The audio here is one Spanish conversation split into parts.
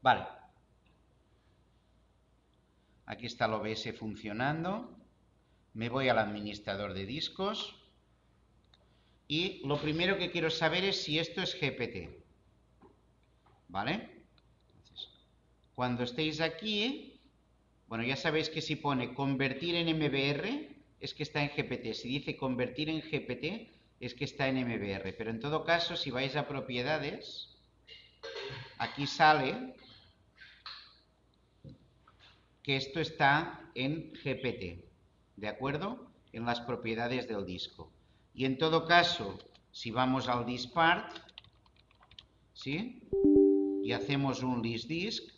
Vale. Aquí está el OBS funcionando. Me voy al administrador de discos. Y lo primero que quiero saber es si esto es GPT. ¿Vale? Entonces, cuando estéis aquí, bueno, ya sabéis que si pone convertir en MBR, es que está en GPT. Si dice convertir en GPT, es que está en MBR. Pero en todo caso, si vais a propiedades, aquí sale que esto está en GPT, ¿de acuerdo? En las propiedades del disco. Y en todo caso, si vamos al diskpart, ¿sí? Y hacemos un listDisk,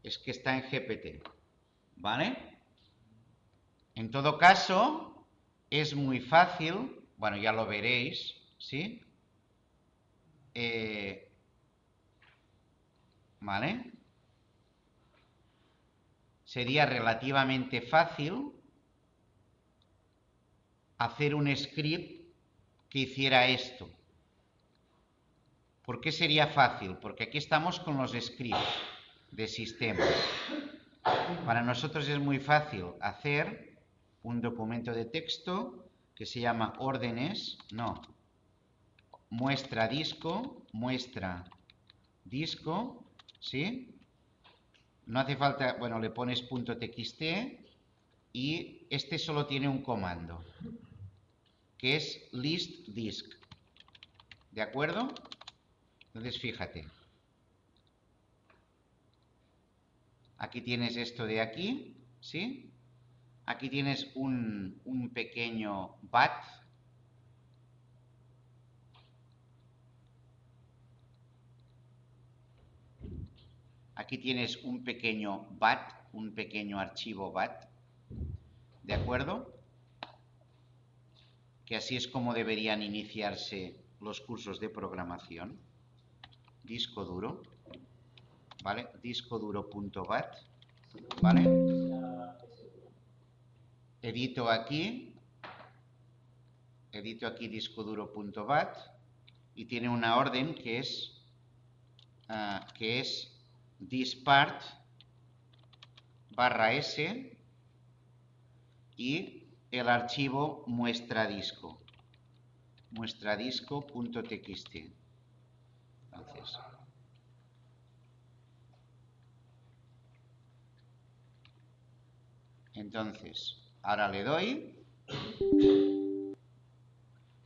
es que está en GPT, ¿vale? En todo caso, es muy fácil, bueno, ya lo veréis, ¿sí? ¿Vale? Sería relativamente fácil hacer un script que hiciera esto. ¿Por qué sería fácil? Porque aquí estamos con los scripts de sistema. Para nosotros es muy fácil hacer un documento de texto que se llama órdenes, no, muestra disco, ¿sí? No hace falta, bueno, le pones .txt y este solo tiene un comando, que es listDisk, ¿de acuerdo? Entonces, fíjate. Aquí tienes esto de aquí, ¿sí? Aquí tienes un pequeño bat. Aquí tienes un pequeño bat, un pequeño archivo bat, ¿de acuerdo? Que así es como deberían iniciarse los cursos de programación. Disco duro, ¿vale? Disco duro.bat, ¿vale? Edito aquí disco duro.bat y tiene una orden que es diskpart /s y el archivo muestradisco.txt. Entonces, ahora le doy,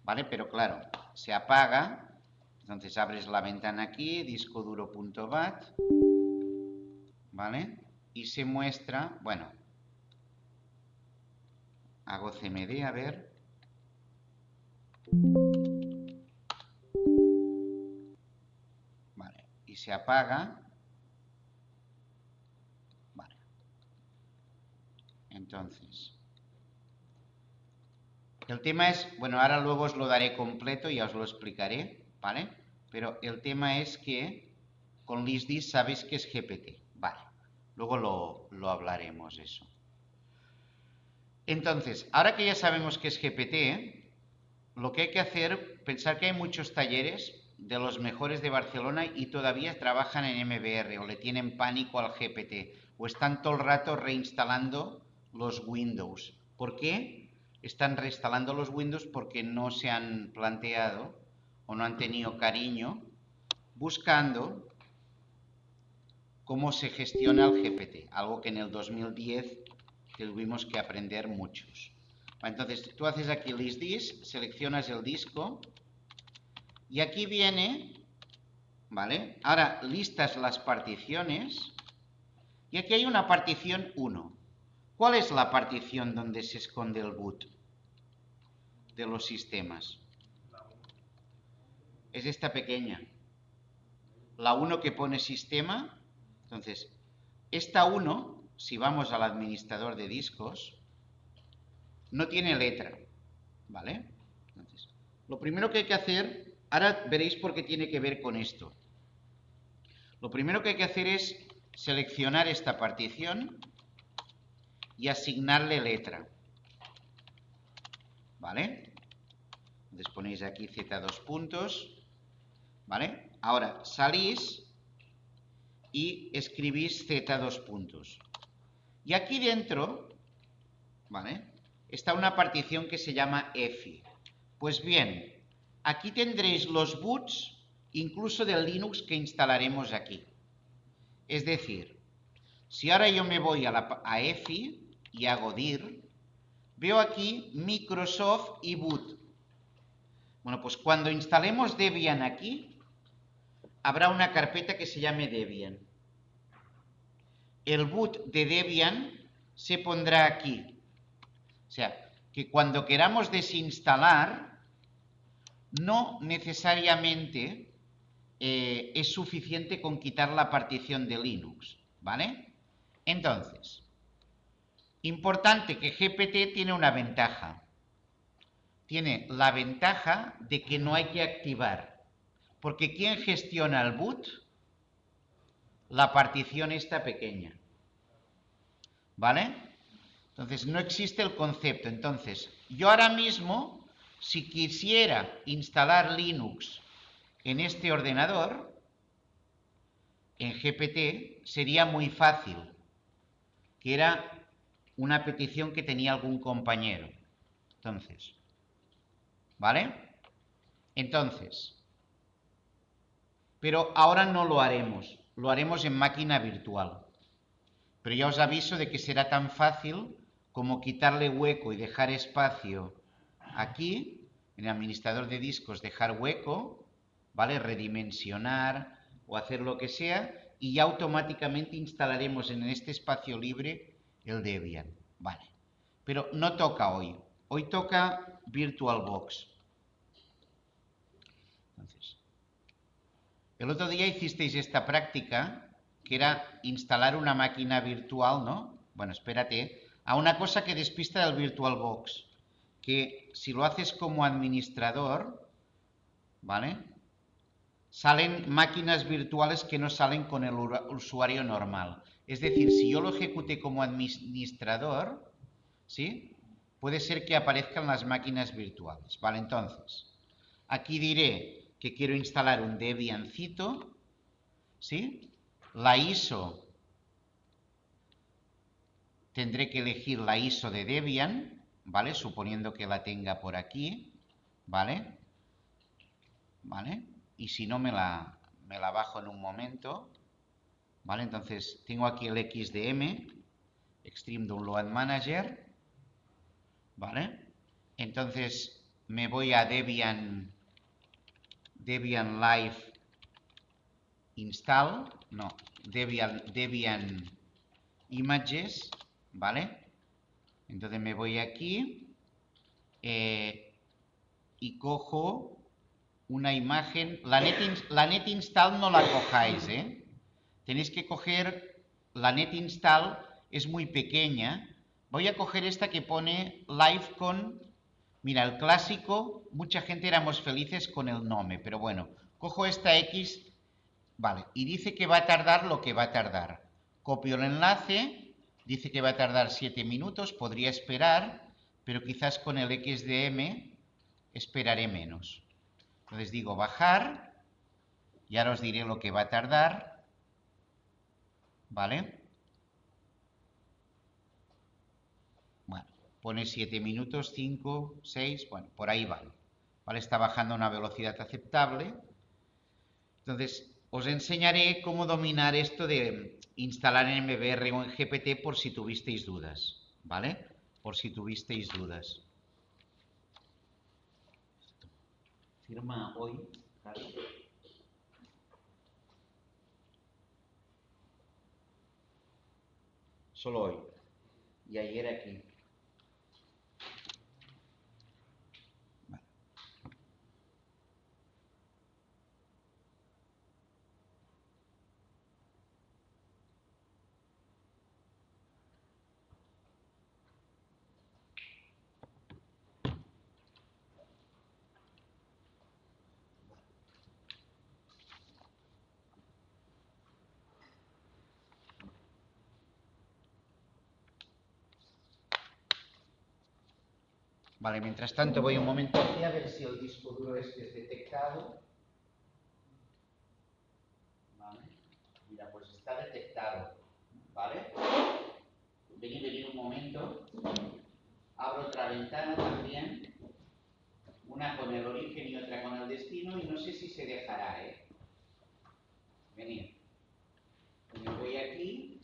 ¿vale? Pero claro, se apaga. Entonces abres la ventana aquí, disco duro.bat, ¿vale? Y se muestra, bueno, hago cmd, a ver. Vale, y se apaga. Vale. Entonces, el tema es, bueno, ahora luego os lo daré completo y ya os lo explicaré, ¿vale? Pero el tema es que con listDisk sabéis que es GPT, vale. Luego lo hablaremos eso. Entonces, ahora que ya sabemos que es GPT, lo que hay que hacer, pensar que hay muchos talleres de los mejores de Barcelona y todavía trabajan en MBR o le tienen pánico al GPT o están todo el rato reinstalando los Windows. ¿Por qué están reinstalando los Windows? Porque no se han planteado o no han tenido cariño buscando cómo se gestiona el GPT, algo que en el 2010 tuvimos que aprender muchos. Entonces, tú haces aquí listDisk, seleccionas el disco y aquí viene, ¿vale? Ahora listas las particiones y aquí hay una partición 1. ¿Cuál es la partición donde se esconde el boot de los sistemas? Es esta pequeña. La 1 que pone sistema. Entonces, esta 1, si vamos al administrador de discos, no tiene letra, ¿vale? Entonces, lo primero que hay que hacer, ahora veréis por qué tiene que ver con esto. Lo primero que hay que hacer es seleccionar esta partición y asignarle letra, ¿vale? Entonces ponéis aquí Z2 puntos, ¿vale? Ahora salís y escribís Z dos puntos. Y aquí dentro, ¿vale?, está una partición que se llama EFI. Pues bien, aquí tendréis los boots incluso del Linux que instalaremos aquí. Es decir, si ahora yo me voy a EFI y hago dir, veo aquí Microsoft y boot. Bueno, pues cuando instalemos Debian aquí, habrá una carpeta que se llame Debian. El boot de Debian se pondrá aquí. O sea, que cuando queramos desinstalar, no necesariamente es suficiente con quitar la partición de Linux, ¿vale? Entonces, importante que GPT tiene una ventaja. Tiene la ventaja de que no hay que activar. Porque ¿quién gestiona el boot? La partición está pequeña. ¿Vale? Entonces, no existe el concepto. Entonces, yo ahora mismo, si quisiera instalar Linux en este ordenador, en GPT, sería muy fácil. Que era una petición que tenía algún compañero. Entonces, ¿vale? Entonces, pero ahora no lo haremos en máquina virtual. Pero ya os aviso de que será tan fácil como quitarle hueco y dejar espacio aquí, en el administrador de discos, dejar hueco, ¿vale? Redimensionar o hacer lo que sea, y ya automáticamente instalaremos en este espacio libre el Debian, ¿vale? Pero no toca hoy. Hoy toca VirtualBox. Entonces, el otro día hicisteis esta práctica, que era instalar una máquina virtual, ¿no? Bueno, espérate, a una cosa que despista del VirtualBox, que si lo haces como administrador, ¿vale?, salen máquinas virtuales que no salen con el usuario normal. Es decir, si yo lo ejecute como administrador, ¿sí?, puede ser que aparezcan las máquinas virtuales. Vale, entonces, aquí diré que quiero instalar un Debiancito, ¿sí? La ISO, tendré que elegir la ISO de Debian, ¿vale? Suponiendo que la tenga por aquí, ¿vale? ¿Vale? Y si no, me la bajo en un momento, ¿vale? Entonces, tengo aquí el XDM, Extreme Download Manager, ¿vale? Entonces, me voy a Debian Live Install, no, Debian Images, ¿vale? Entonces me voy aquí y cojo una imagen. La net install no la cojáis, ¿eh? Tenéis que coger la net install, es muy pequeña. Voy a coger esta que pone live con... Mira, el clásico, mucha gente éramos felices con el Nome, pero bueno, cojo esta X, vale, y dice que va a tardar lo que va a tardar. Copio el enlace, dice que va a tardar 7 minutos, podría esperar, pero quizás con el XDM esperaré menos. Entonces digo bajar, y ahora os diré lo que va a tardar, ¿vale? Bueno, pone 7 minutos, 5, 6, bueno, por ahí van. ¿Vale? Está bajando a una velocidad aceptable. Entonces, os enseñaré cómo dominar esto de instalar en MBR o en GPT por si tuvisteis dudas, ¿vale? Por si tuvisteis dudas. Firma hoy, Javi. Solo hoy. Y ayer aquí. Vale, mientras tanto voy un momento aquí a ver si el disco duro este es detectado. Mira, pues está detectado, ¿vale? Venid un momento. Abro otra ventana también. Una con el origen y otra con el destino, y no sé si se dejará, ¿eh? Venid. Me voy aquí,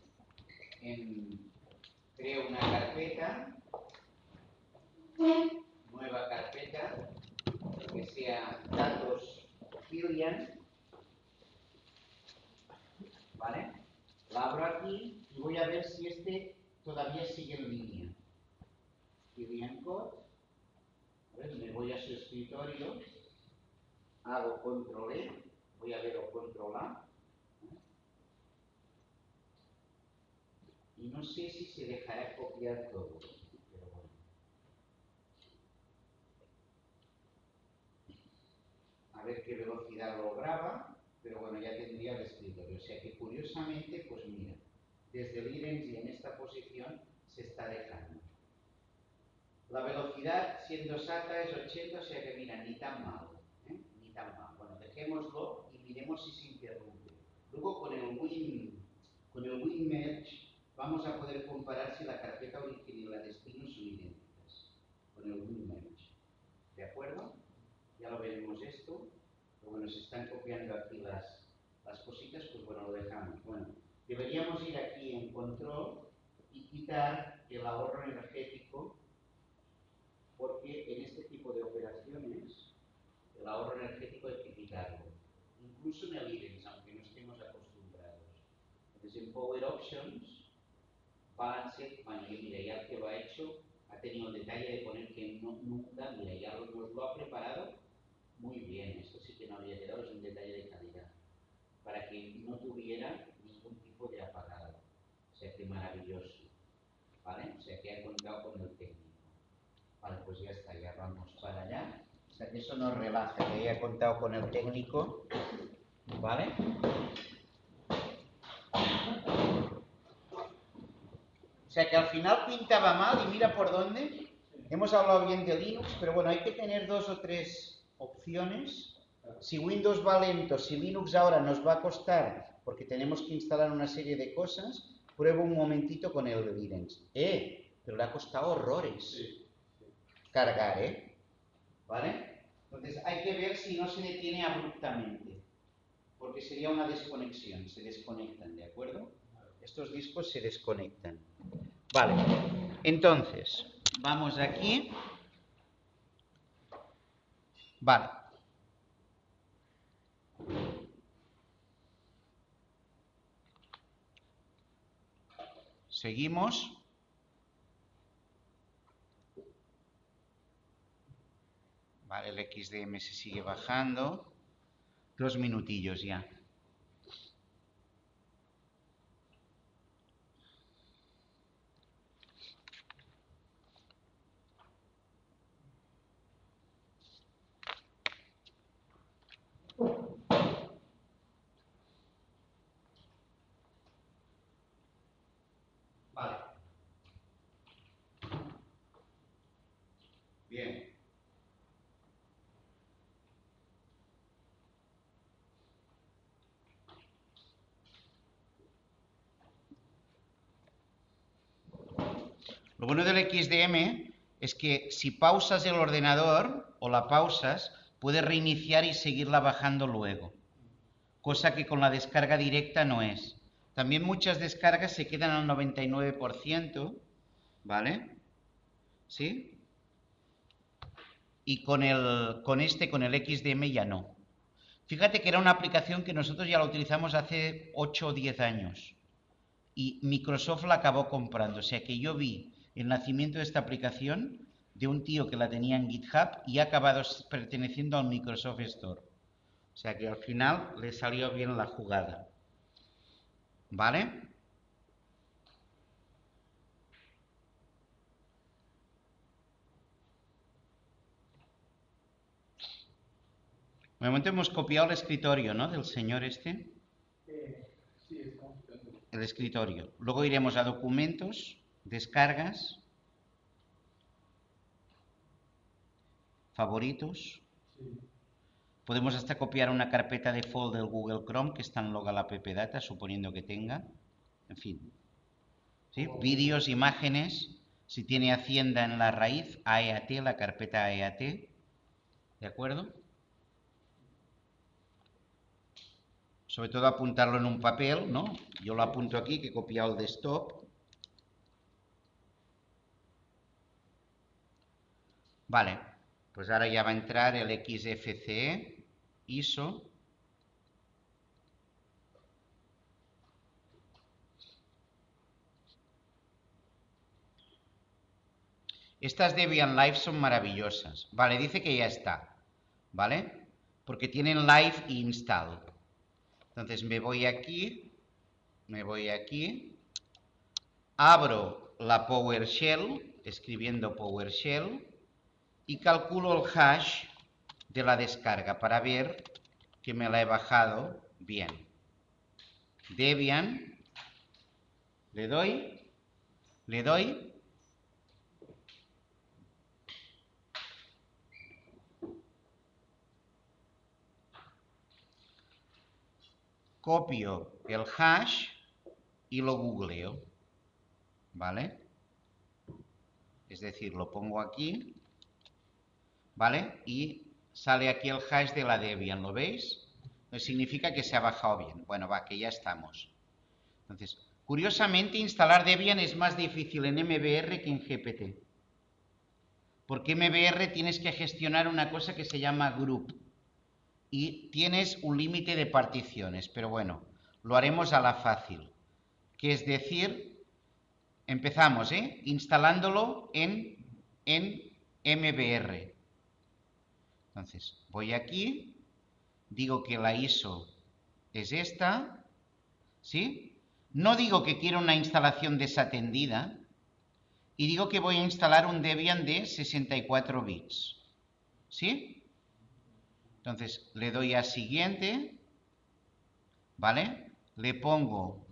creo una carpeta, nueva carpeta, que sea datos Kilian, ¿vale? La abro aquí y voy a ver si este todavía sigue en línea. Kilian Code, ¿vale? Me voy a su escritorio, hago control E, voy a ver o control A, y no sé si se dejará copiar todo, pero bueno. A ver qué velocidad lo graba, pero bueno, ya tendría el escritorio. O sea que curiosamente, pues mira, desde el IRENS y en esta posición se está dejando. La velocidad, siendo SATA, es 80, o sea que mira, ni tan mal, ¿eh? Ni tan mal. Bueno, dejémoslo y miremos si se interrumpe. Luego con el WinMerge vamos a poder comparar si la carpeta origen y la destino son idénticas. Con el WinMerge. ¿De acuerdo? Ya lo veremos esto. Pero bueno, se están copiando aquí las cositas, pues bueno, lo dejamos. Bueno, deberíamos ir aquí en control y quitar el ahorro energético, porque en este tipo de operaciones el ahorro energético hay que quitarlo. Incluso en el IRENS, aunque no estemos acostumbrados. Entonces en Power Options, Balance, bueno, mira, ya que lo ha hecho, ha tenido el detalle de poner que nunca, mira, ya nos lo ha preparado muy bien. Esto sí que no había quedado, es un detalle de calidad, para que no tuviera ningún tipo de apagado. O sea que maravilloso, ¿vale? O sea que ha contado con el técnico. Vale, pues ya está, ya vamos para allá. O sea que eso nos relaja, que haya contado con el técnico, ¿vale? O sea que al final pintaba mal y mira por dónde. Hemos hablado bien de Linux, pero bueno, hay que tener 2 o 3 opciones. Si Windows va lento, si Linux ahora nos va a costar, porque tenemos que instalar una serie de cosas, pruebo un momentito con el Linux. Pero le ha costado horrores cargar, ¿vale? Entonces hay que ver si no se detiene abruptamente, porque sería una desconexión, se desconectan, ¿de acuerdo? Estos discos se desconectan. Vale, entonces, vamos aquí. Vale. Seguimos. Vale, el XDM se sigue bajando. 2 minutillos ya. Vale. Bien. Lo bueno del XDM es que si pausas el ordenador o la pausas, puedes reiniciar y seguirla bajando luego. Cosa que con la descarga directa no es. También muchas descargas se quedan al 99%, ¿vale? ¿Sí? Y con el XDM ya no. Fíjate que era una aplicación que nosotros ya la utilizamos hace 8 o 10 años. Y Microsoft la acabó comprando. O sea que yo vi el nacimiento de esta aplicación de un tío que la tenía en GitHub y ha acabado perteneciendo al Microsoft Store. O sea que al final le salió bien la jugada. ¿Vale? De momento hemos copiado el escritorio, ¿no? Del señor este. Sí, estamos copiando. El escritorio. Luego iremos a documentos, descargas, favoritos. Sí. Podemos hasta copiar una carpeta default del Google Chrome que está en local app data, suponiendo que tenga. En fin. ¿Sí? Vídeos, imágenes. Si tiene Hacienda en la raíz, AEAT, la carpeta AEAT. ¿De acuerdo? Sobre todo apuntarlo en un papel, ¿no? Yo lo apunto aquí, que he copiado el desktop. Vale, pues ahora ya va a entrar el XFCE, ISO. Estas Debian Live son maravillosas. Vale, dice que ya está, ¿vale? Porque tienen live e install. Entonces me voy aquí, abro la PowerShell, escribiendo PowerShell, y calculo el hash de la descarga para ver que me la he bajado bien. Debian, le doy, copio el hash y lo googleo, ¿vale? Es decir, lo pongo aquí, ¿vale? Y sale aquí el hash de la Debian, ¿lo veis? Pues significa que se ha bajado bien. Bueno, va, que ya estamos. Entonces, curiosamente, instalar Debian es más difícil en MBR que en GPT. Porque MBR tienes que gestionar una cosa que se llama group. Y tienes un límite de particiones, pero bueno, lo haremos a la fácil. Que es decir, empezamos, instalándolo en MBR. Entonces, voy aquí, digo que la ISO es esta, ¿sí? No digo que quiero una instalación desatendida y digo que voy a instalar un Debian de 64 bits, ¿sí? Entonces, le doy a siguiente, ¿vale? Le pongo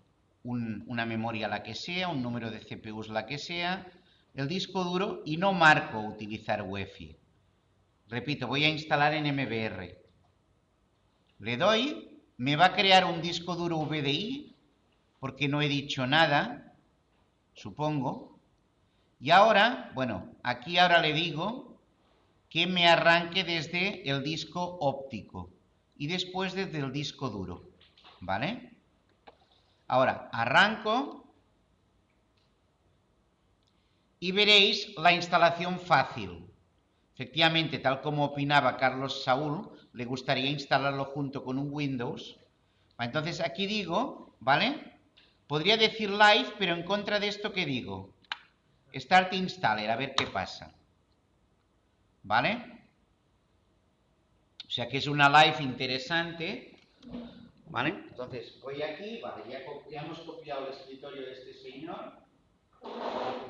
una memoria la que sea, un número de CPUs la que sea, el disco duro y no marco utilizar UEFI. Repito, voy a instalar en MBR. Le doy, me va a crear un disco duro VDI, porque no he dicho nada, supongo. Y ahora, bueno, aquí ahora le digo que me arranque desde el disco óptico y después desde el disco duro, ¿vale? Ahora, arranco y veréis la instalación fácil. Efectivamente, tal como opinaba Carlos Saúl, le gustaría instalarlo junto con un Windows. Entonces aquí digo, ¿vale? Podría decir live, pero en contra de esto, ¿qué digo? Start installer, a ver qué pasa. ¿Vale? O sea que es una live interesante. ¿Vale? Entonces voy aquí, vale, ya hemos copiado el escritorio de este señor.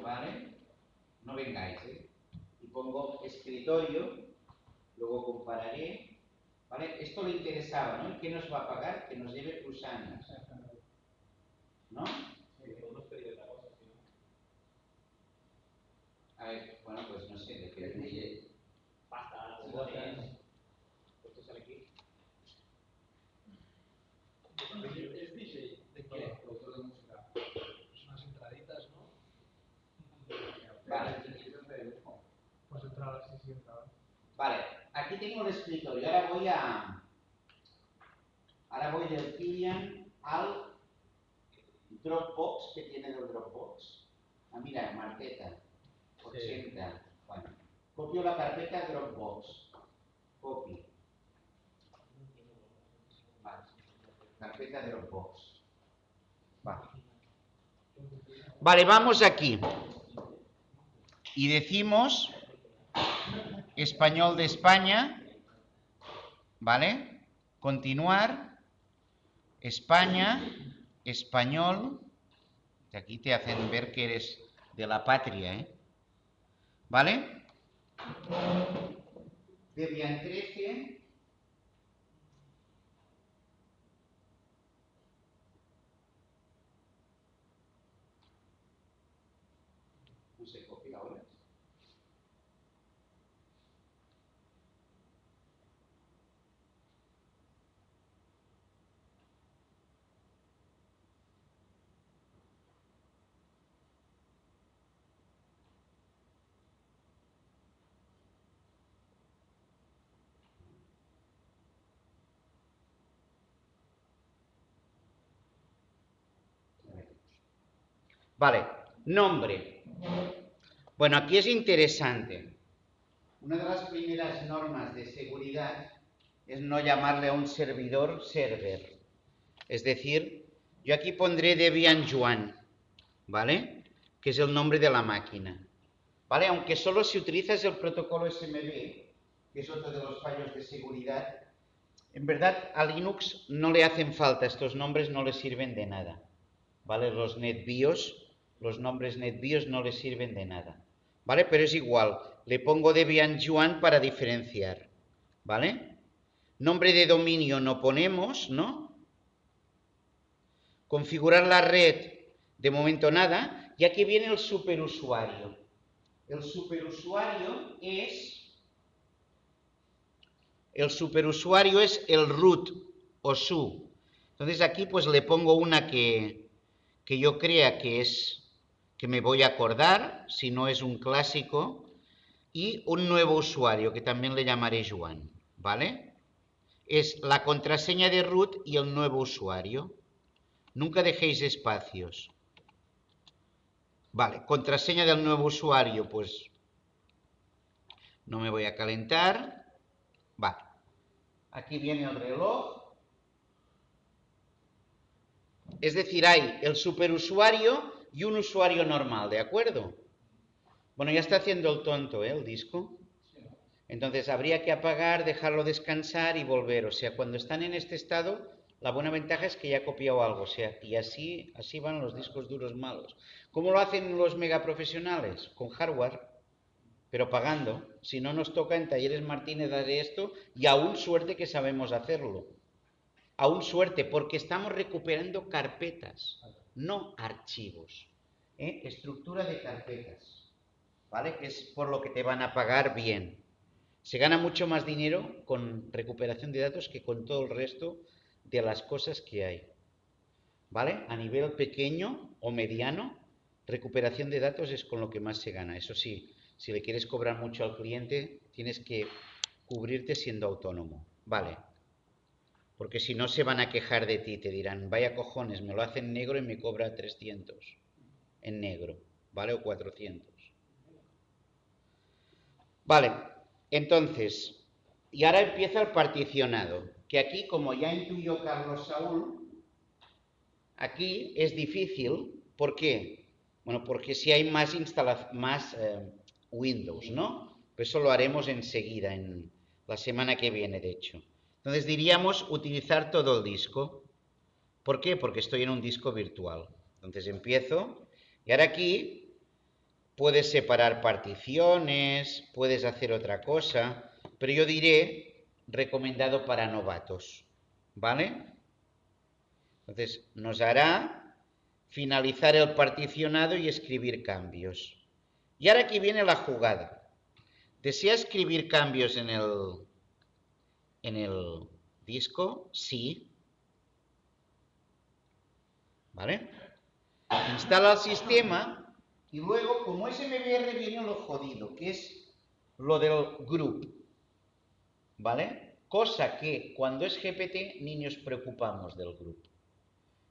¿Vale? No vengáis, Y pongo escritorio, luego compararé. ¿Vale? Esto le interesaba, ¿no? ¿Y qué nos va a pagar? Que nos lleve +, ¿no? A ver, bueno, pues no sé, depende de... Basta, esto sale aquí. ¿Es DJ? ¿De qué? Productor de música. Pues unas entraditas, ¿no? Vale. Pues entradas, sí, entradas. Vale, aquí tengo el escritorio. Ahora voy del Kilian al Dropbox, que tiene el Dropbox. Ah, mira, Marqueta, 80. Sí. Bueno, copio la carpeta Dropbox. Copio. Vale. Carpeta Dropbox. Vale. Vale, vamos aquí. Y decimos español de España. ¿Vale? Continuar. España. Español. Aquí te hacen ver que eres de la patria, ¿Vale? Debian 13. No se copia ahora. Vale, nombre. Bueno, aquí es interesante. Una de las primeras normas de seguridad es no llamarle a un servidor server. Es decir, yo aquí pondré Debian Joan, ¿vale? Que es el nombre de la máquina. ¿Vale? Aunque solo si utilizas el protocolo SMB, que es otro de los fallos de seguridad, en verdad a Linux no le hacen falta, estos nombres no le sirven de nada. ¿Vale? Los nombres NetBIOS no les sirven de nada. ¿Vale? Pero es igual, le pongo Debian Joan para diferenciar. ¿Vale? Nombre de dominio no ponemos, ¿no? Configurar la red, de momento nada. Y aquí viene el superusuario. El superusuario es el root o su. Entonces aquí pues le pongo una que yo crea que me voy a acordar, si no es un clásico, y un nuevo usuario que también le llamaré Joan, ¿vale? Es la contraseña de root y el nuevo usuario. Nunca dejéis espacios. Vale, contraseña del nuevo usuario, pues no me voy a calentar. Va. Aquí viene el reloj. Es decir, hay el superusuario y un usuario normal, ¿de acuerdo? Bueno, ya está haciendo el tonto, ¿eh? El disco. Entonces habría que apagar, dejarlo descansar y volver. O sea, cuando están en este estado, la buena ventaja es que ya ha copiado algo. O sea, y así van los discos duros malos. ¿Cómo lo hacen los megaprofesionales? Con hardware, pero pagando. Si no, nos toca en Talleres Martínez de esto y aún suerte que sabemos hacerlo. Aún suerte, porque estamos recuperando carpetas, no archivos. Estructura de carpetas, ¿vale? Que es por lo que te van a pagar bien. Se gana mucho más dinero con recuperación de datos que con todo el resto de las cosas que hay. ¿Vale? A nivel pequeño o mediano, recuperación de datos es con lo que más se gana. Eso sí, si le quieres cobrar mucho al cliente, tienes que cubrirte siendo autónomo. Vale. Porque si no se van a quejar de ti, te dirán, vaya cojones, me lo hace en negro y me cobra 300 en negro, ¿vale? O 400. Vale, entonces, y ahora empieza el particionado, que aquí, como ya intuyó Carlos Saúl, aquí es difícil. ¿Por qué? Bueno, porque si hay más Windows, ¿no? Pues eso lo haremos enseguida, en la semana que viene, de hecho. Entonces diríamos utilizar todo el disco. ¿Por qué? Porque estoy en un disco virtual. Entonces empiezo, y ahora aquí puedes separar particiones, puedes hacer otra cosa, pero yo diré recomendado para novatos, ¿vale? Entonces nos hará finalizar el particionado y escribir cambios. Y ahora aquí viene la jugada. ¿Desea escribir cambios en el disco? Sí. ¿Vale? Instala el sistema y luego, como SMBR, viene lo jodido, que es lo del group. ¿Vale? Cosa que cuando es GPT ni nos preocupamos del group.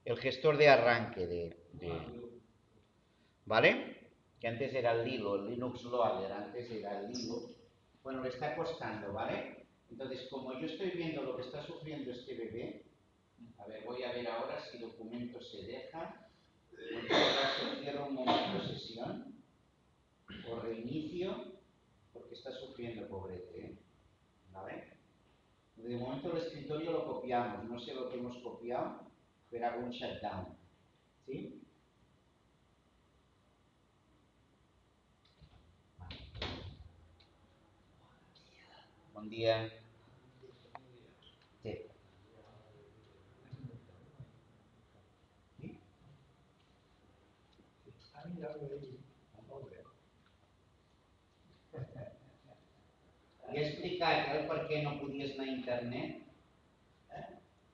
El gestor de arranque ¿vale? Que antes era el Lilo, el Linux Loader, antes era el Lilo. Bueno, le está costando, ¿vale? Entonces, como yo estoy viendo lo que está sufriendo este bebé, a ver, voy a ver ahora si documento se deja. En todo caso, cierro un momento sesión o reinicio, porque está sufriendo, pobrete, ¿eh? ¿Vale? De momento el escritorio lo copiamos, no sé lo que hemos copiado, pero hago un shutdown. ¿Sí? Buen día. Sí. ¿Sí? He explicat el per què no podies anar a internet?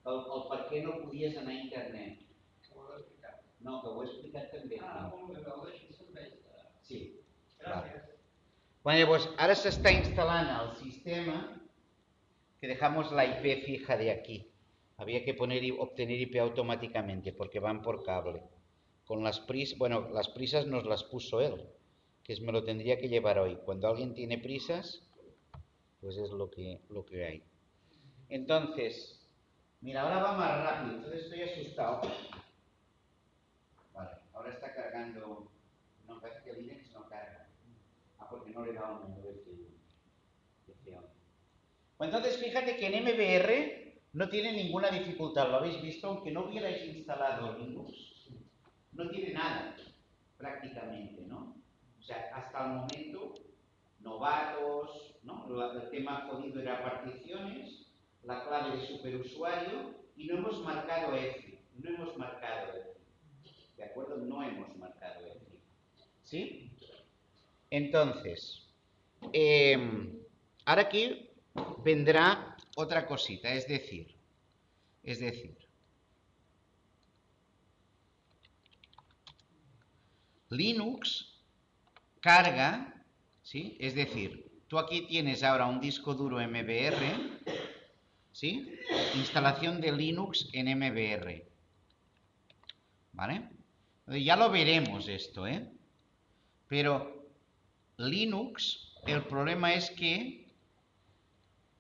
El per què no podies anar a internet? Que ho heu explicat. No, que ho he explicat també. Molt bé, veus, així serveix. Sí. Gràcies. Bueno, llavors, ara s'està instal·lant el sistema que dejamos la IP fija de aquí. Había que obtener IP automáticamente porque van por cable. con las prisas, bueno, las prisas nos las puso él, que me lo tendría que llevar hoy. Cuando alguien tiene prisas, pues es lo que hay. Entonces, mira, ahora va más rápido, entonces estoy asustado. Vale, ahora está cargando. No, parece que el Linux no carga. Ah, porque no le he dado un menú de F11. Pues entonces, fíjate que en MBR no tiene ninguna dificultad, lo habéis visto, aunque no hubierais instalado Linux, no tiene nada, prácticamente, ¿no? O sea, hasta el momento, novatos, ¿no? El tema jodido era particiones, la clave de superusuario, y no hemos marcado F, no hemos marcado F. ¿De acuerdo? No hemos marcado F. ¿Sí? Entonces, ahora aquí vendrá otra cosita, es decir, Linux carga, ¿sí? Es decir, tú aquí tienes ahora un disco duro MBR, ¿sí? Instalación de Linux en MBR, ¿vale? Ya lo veremos esto, ¿eh? Pero Linux, el problema es que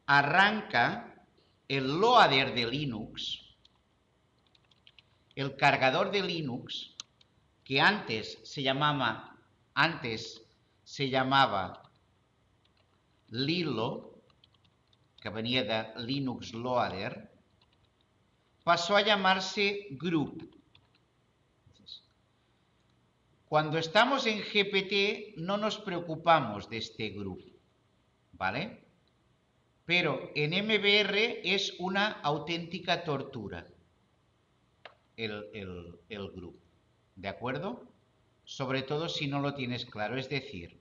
arranca el loader de Linux, el cargador de Linux, que antes se llamaba Lilo, que venía de Linux Loader, pasó a llamarse Group. Cuando estamos en GPT no nos preocupamos de este Group, ¿vale? Pero en MBR es una auténtica tortura el Group, ¿de acuerdo? Sobre todo si no lo tienes claro, es decir,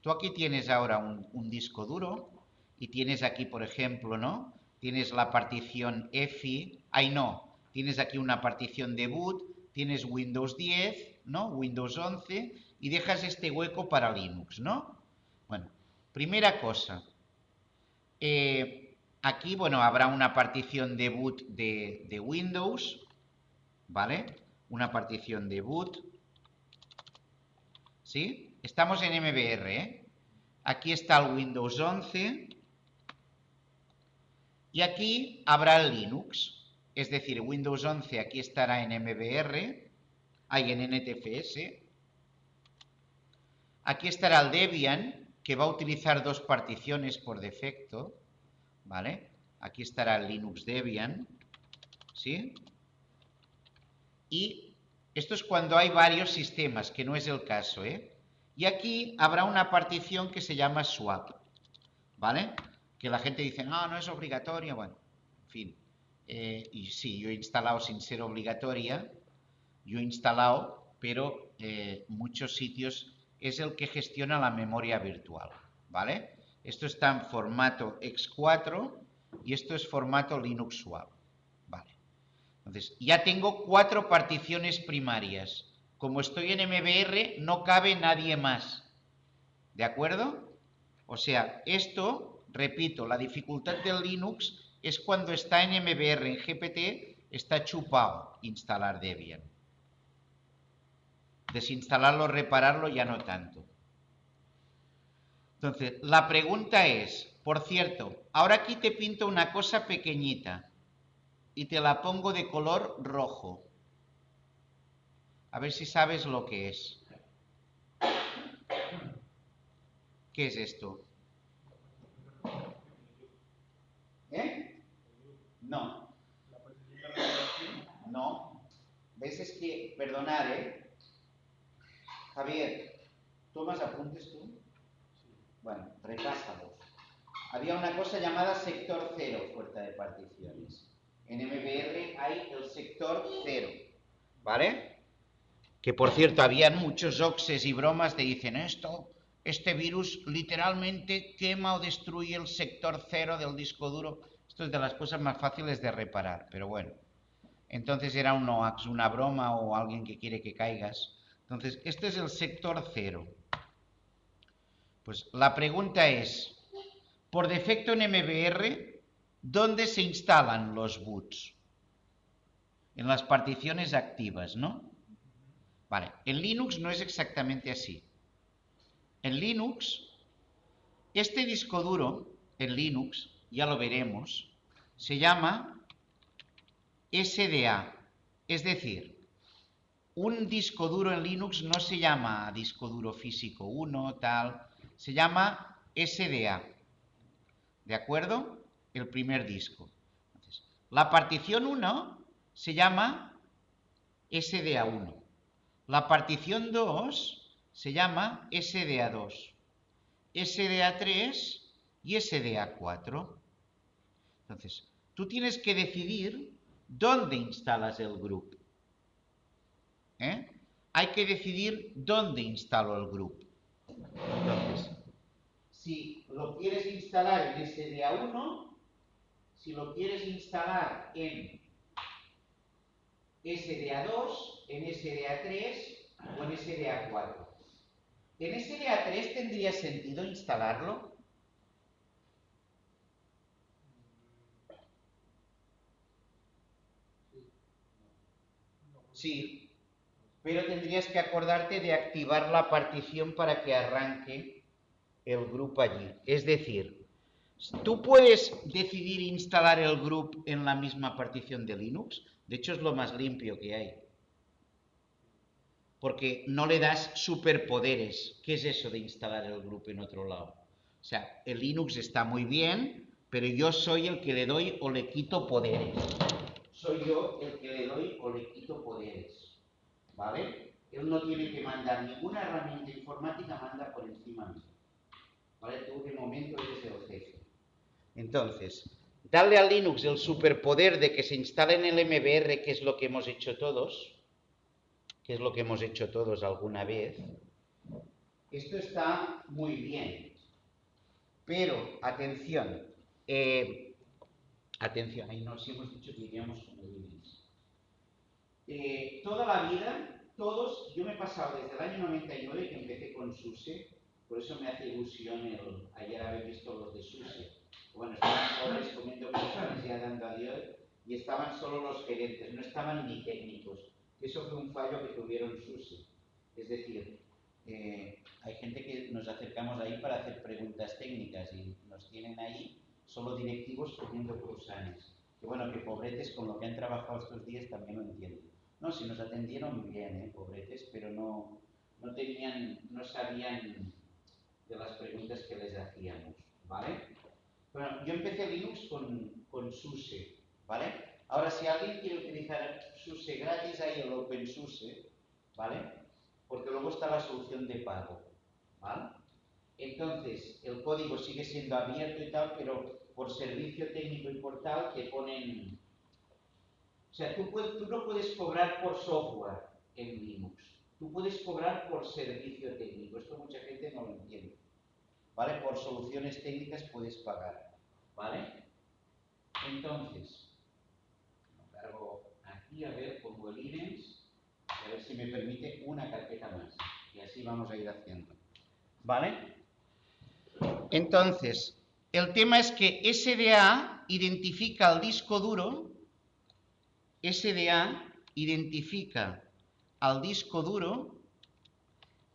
tú aquí tienes ahora un disco duro y tienes aquí, por ejemplo, ¿no? Tienes la partición EFI, no, tienes aquí una partición de boot, tienes Windows 10, ¿no? Windows 11 y dejas este hueco para Linux, ¿no? Bueno, primera cosa, aquí, bueno, habrá una partición de boot de Windows, ¿vale? Una partición de boot, ¿sí? Estamos en MBR, ¿eh? Aquí está el Windows 11 y aquí habrá el Linux. Es decir, Windows 11 aquí estará en MBR, en NTFS. Aquí estará el Debian, que va a utilizar dos particiones por defecto, ¿vale? Aquí estará el Linux Debian, ¿sí? Y esto es cuando hay varios sistemas, que no es el caso, ¿eh? Y aquí habrá una partición que se llama swap, ¿vale? Que la gente dice, no, no es obligatoria, bueno, en fin. Y sí, yo he instalado sin ser obligatoria, pero muchos sitios es el que gestiona la memoria virtual, ¿vale? Esto está en formato X4 y esto es formato Linux Swap, ¿vale? Entonces, ya tengo 4 particiones primarias. Como estoy en MBR, no cabe nadie más, ¿de acuerdo? O sea, esto, repito, la dificultad del Linux es cuando está en MBR, en GPT, está chupado instalar Debian. Desinstalarlo, repararlo, ya no tanto. Entonces, la pregunta es, por cierto, ahora aquí te pinto una cosa pequeñita y te la pongo de color rojo. A ver si sabes lo que es. ¿Qué es esto? ¿Eh? No. No. ¿Ves? Es que, perdonad, Javier, ¿tomas apuntes tú? Bueno, repásalos. Había una cosa llamada sector cero, puerta de particiones. En MBR hay el sector cero, ¿vale? Que por cierto, habían muchos oxes y bromas de dicen este virus literalmente quema o destruye el sector cero del disco duro. Esto es de las cosas más fáciles de reparar, pero bueno. Entonces era un hoax, una broma o alguien que quiere que caigas. Entonces, este es el sector cero. Pues la pregunta es, por defecto en MBR, ¿dónde se instalan los boots? En las particiones activas, ¿no? Vale, en Linux no es exactamente así. En Linux, este disco duro, en Linux, ya lo veremos, se llama SDA. Es decir, un disco duro en Linux no se llama disco duro físico 1, tal, se llama SDA. ¿De acuerdo? El primer disco. Entonces, la partición 1 se llama SDA1. La partición 2 se llama SDA2, SDA3 y SDA4. Entonces, tú tienes que decidir dónde instalas el grupo. Hay que decidir dónde instalo el grupo. Entonces, si lo quieres instalar en SDA1, si lo quieres instalar en SDA2, en SDA3 o en SDA4. ¿En SDA3 tendría sentido instalarlo? Sí, pero tendrías que acordarte de activar la partición para que arranque el grupo allí. Es decir, tú puedes decidir instalar el grupo en la misma partición de Linux. De hecho, es lo más limpio que hay. Porque no le das superpoderes. ¿Qué es eso de instalar el grupo en otro lado? O sea, el Linux está muy bien, pero yo soy el que le doy o le quito poderes. Soy yo el que le doy o le quito poderes. ¿Vale? Él no tiene que mandar ninguna herramienta informática, manda por encima mío. ¿Vale? Tú de momento eres el jefe. Entonces, darle al Linux el superpoder de que se instale en el MBR, que es lo que hemos hecho todos, alguna vez, esto está muy bien. Pero, atención, atención, ahí nos hemos dicho que iríamos con el Linux. Toda la vida, todos, yo me he pasado desde el año 99 que empecé con SUSE, por eso me hace ilusión ayer haber visto los de SUSE. Bueno, estaban pobres comiendo cosas ya dando adiós y estaban solo los gerentes, no estaban ni técnicos. Eso fue un fallo que tuvieron SUSE. Es decir, hay gente que nos acercamos ahí para hacer preguntas técnicas y nos tienen ahí solo directivos comiendo croissants. Que bueno, que pobretes con lo que han trabajado estos días también lo entienden. No, si nos atendieron bien, pobretes, pero no sabían de las preguntas que les hacíamos, ¿vale? Bueno, yo empecé Linux con SUSE, ¿vale? Ahora, si alguien quiere utilizar SUSE gratis, hay el OpenSUSE, ¿vale? Porque luego está la solución de pago, ¿vale? Entonces, el código sigue siendo abierto y tal, pero por servicio técnico y por tal te ponen... O sea, tú no puedes cobrar por software en Linux. Tú puedes cobrar por servicio técnico. Esto mucha gente no lo entiende. ¿Vale? Por soluciones técnicas puedes pagar. ¿Vale? Entonces, lo cargo aquí, a ver, pongo el Linux, a ver si me permite una carpeta más. Y así vamos a ir haciendo. ¿Vale? Entonces, el tema es que SDA identifica el disco duro, SDA identifica al disco duro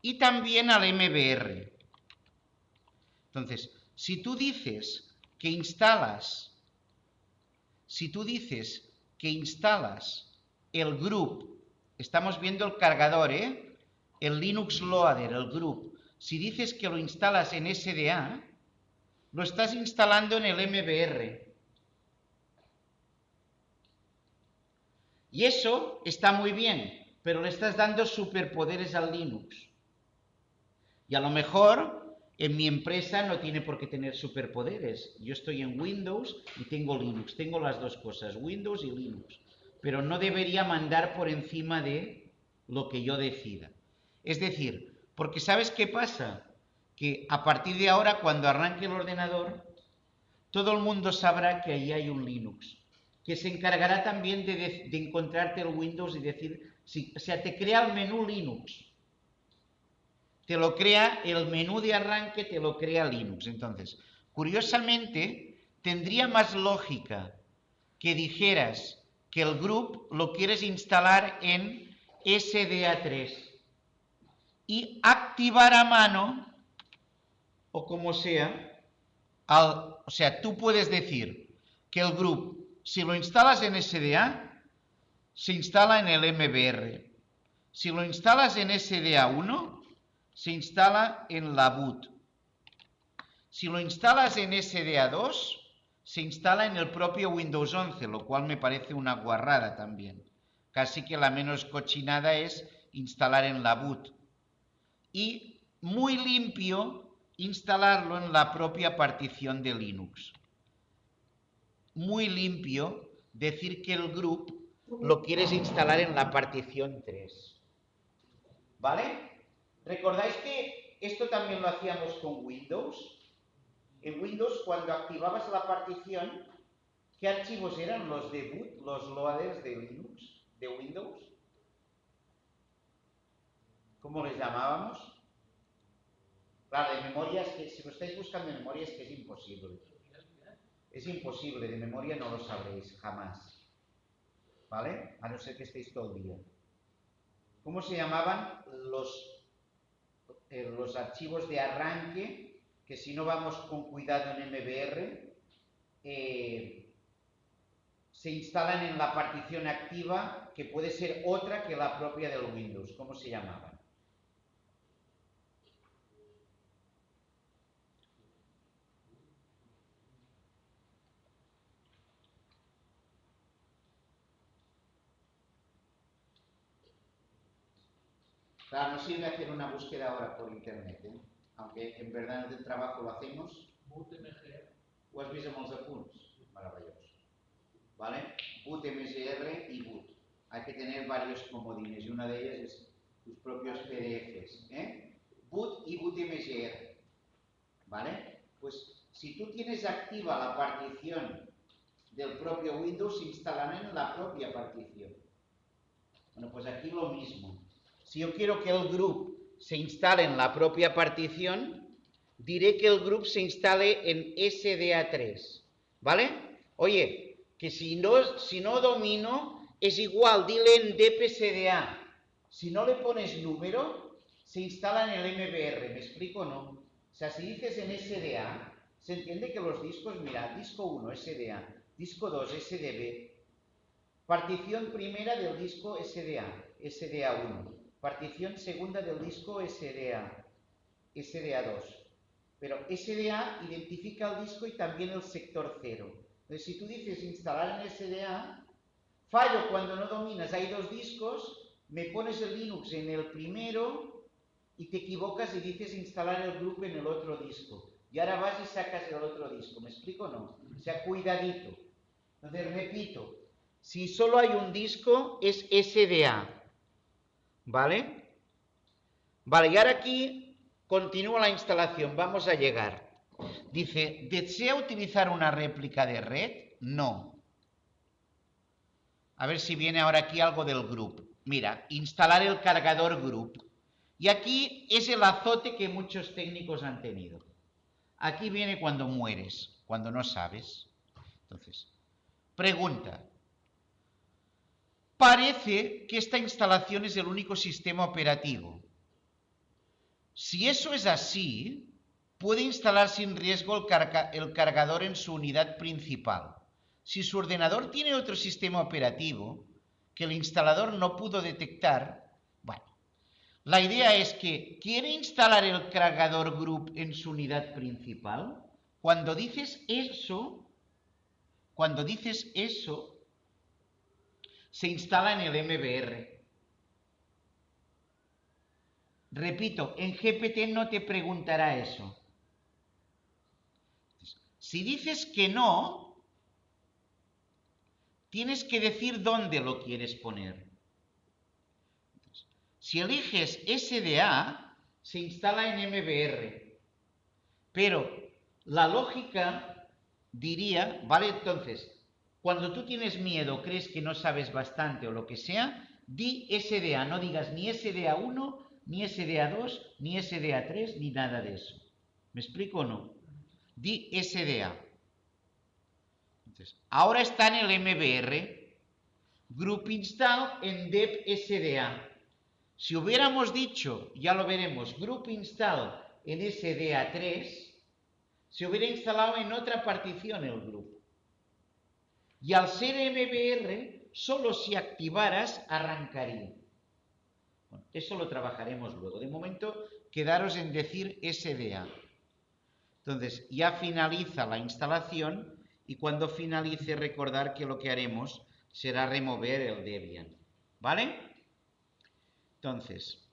y también al MBR. Entonces, si tú dices que instalas el group, estamos viendo el cargador, el Linux Loader, el group, si dices que lo instalas en SDA, lo estás instalando en el MBR. Y eso está muy bien, pero le estás dando superpoderes al Linux. Y a lo mejor en mi empresa no tiene por qué tener superpoderes. Yo estoy en Windows y tengo Linux. Tengo las dos cosas, Windows y Linux. Pero no debería mandar por encima de lo que yo decida. Es decir, porque ¿sabes qué pasa? Que a partir de ahora, cuando arranque el ordenador, todo el mundo sabrá que ahí hay un Linux, que se encargará también de encontrarte el Windows y decir, o sea, te crea el menú Linux. Te lo crea el menú de arranque, te lo crea Linux. Entonces, curiosamente, tendría más lógica que dijeras que el group lo quieres instalar en SDA3. y activar a mano, o como sea, o sea, tú puedes decir que el grupo, si lo instalas en SDA, se instala en el MBR. Si lo instalas en SDA1, se instala en la boot. Si lo instalas en SDA2, se instala en el propio Windows 11, lo cual me parece una guarrada también. Casi que la menos cochinada es instalar en la boot. Y muy limpio instalarlo en la propia partición de Linux. Muy limpio decir que el group lo quieres instalar en la partición 3. ¿Vale? ¿Recordáis que esto también lo hacíamos con Windows? En Windows, cuando activabas la partición, ¿qué archivos eran los de boot, los loaders de Linux, de Windows? ¿Cómo les llamábamos? Claro, de memoria, es que si lo estáis buscando en memoria es que es imposible. Es imposible, de memoria no lo sabréis, jamás. ¿Vale? A no ser que estéis todo el día. ¿Cómo se llamaban los archivos de arranque que si no vamos con cuidado en MBR se instalan en la partición activa que puede ser otra que la propia del Windows? ¿Cómo se llamaban? Claro, no sirve hacer una búsqueda ahora por internet, aunque en verdad en el trabajo lo hacemos. bootmgr. Ho has vist amb els apunts? Meravellós. ¿Vale? Boot MGR y boot. Hay que tener varios comodines y una de ellas es tus propios PDFs. Boot y boot MGR. ¿Vale? Pues si tú tienes activa la partición del propio Windows, se instalará en la propia partición. Bueno, pues aquí lo mismo. Si yo quiero que el group se instale en la propia partición, diré que el group se instale en SDA3. ¿Vale? Oye, que si no domino, es igual, dile en DPSDA. Si no le pones número, se instala en el MBR. ¿Me explico o no? O sea, si dices en SDA, se entiende que los discos, mira, disco 1, SDA, disco 2, SDB, partición primera del disco SDA, SDA1, partición segunda del disco SDA, SDA2. Pero SDA identifica el disco y también el sector 0. Entonces, si tú dices instalar en SDA, fallo cuando no dominas, hay dos discos, me pones el Linux en el primero y te equivocas y dices instalar el grupo en el otro disco. Y ahora vas y sacas el otro disco. ¿Me explico o no? O sea, cuidadito. Entonces, repito, si solo hay un disco, es SDA. ¿Vale? Vale, y ahora aquí continúa la instalación. Vamos a llegar. Dice, ¿desea utilizar una réplica de red? No. A ver si viene ahora aquí algo del group. Mira, instalar el cargador group. Y aquí es el azote que muchos técnicos han tenido. Aquí viene cuando mueres, cuando no sabes. Entonces, pregunta. Parece que esta instalación es el único sistema operativo. Si eso es así, puede instalar sin riesgo el cargador en su unidad principal. Si su ordenador tiene otro sistema operativo que el instalador no pudo detectar, bueno, la idea es que quiere instalar el cargador group en su unidad principal. Cuando dices eso, se instala en el MBR. Repito, en GPT no te preguntará eso. Si dices que no, tienes que decir dónde lo quieres poner. Si eliges SDA, se instala en MBR. Pero la lógica diría, ¿vale? Entonces, cuando tú tienes miedo, crees que no sabes bastante o lo que sea, di SDA, no digas ni SDA1, ni SDA2, ni SDA3, ni nada de eso. ¿Me explico o no? Di SDA. Entonces, ahora está en el MBR, Group Install en dep SDA. Si hubiéramos dicho, ya lo veremos, group install en SDA3, se hubiera instalado en otra partición el grupo. Y al ser MBR, solo si activaras arrancaría. Bueno, eso lo trabajaremos luego. De momento, quedaros en decir SDA. Entonces, ya finaliza la instalación y cuando finalice, recordar que lo que haremos será remover el Debian. ¿Vale? Entonces,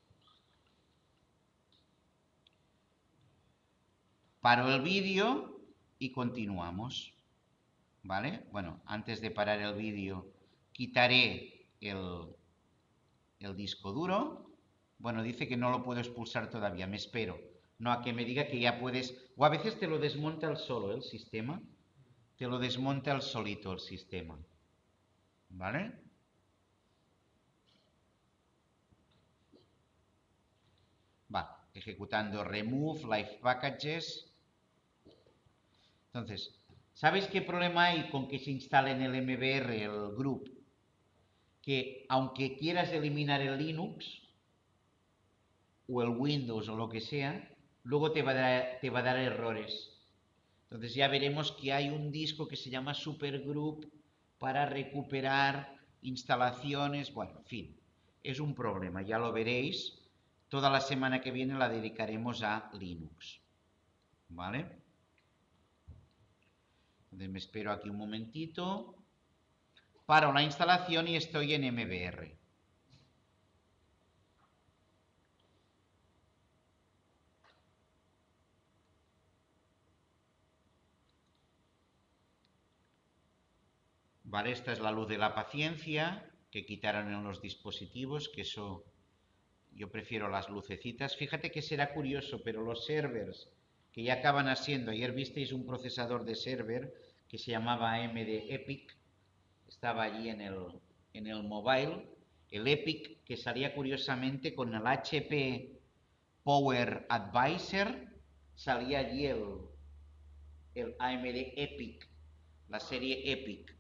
paro el vídeo y continuamos. ¿Vale? Bueno, antes de parar el vídeo, quitaré el disco duro. Bueno, dice que no lo puedo expulsar todavía, me espero. No a que me diga que ya puedes... O a veces te lo desmonta el solo, el sistema. Te lo desmonta el solito el sistema. ¿Vale? Va, ejecutando remove, live packages. Entonces, ¿sabes qué problema hay con que se instale en el MBR el group? Que aunque quieras eliminar el Linux o el Windows o lo que sea, luego te va a dar errores. Entonces ya veremos que hay un disco que se llama Supergroup para recuperar instalaciones. Bueno, en fin, es un problema, ya lo veréis. Toda la semana que viene la dedicaremos a Linux. ¿Vale? Entonces me espero aquí un momentito. Paro la instalación y estoy en MBR. Vale, esta es la luz de la paciencia que quitaron en los dispositivos, que eso yo prefiero las lucecitas. Fíjate que será curioso, pero los servers que ya acaban haciendo, ayer visteis un procesador de server que se llamaba AMD EPIC, estaba allí en el mobile, el EPIC que salía curiosamente con el HP Power Advisor, salía allí el AMD EPIC, la serie EPIC.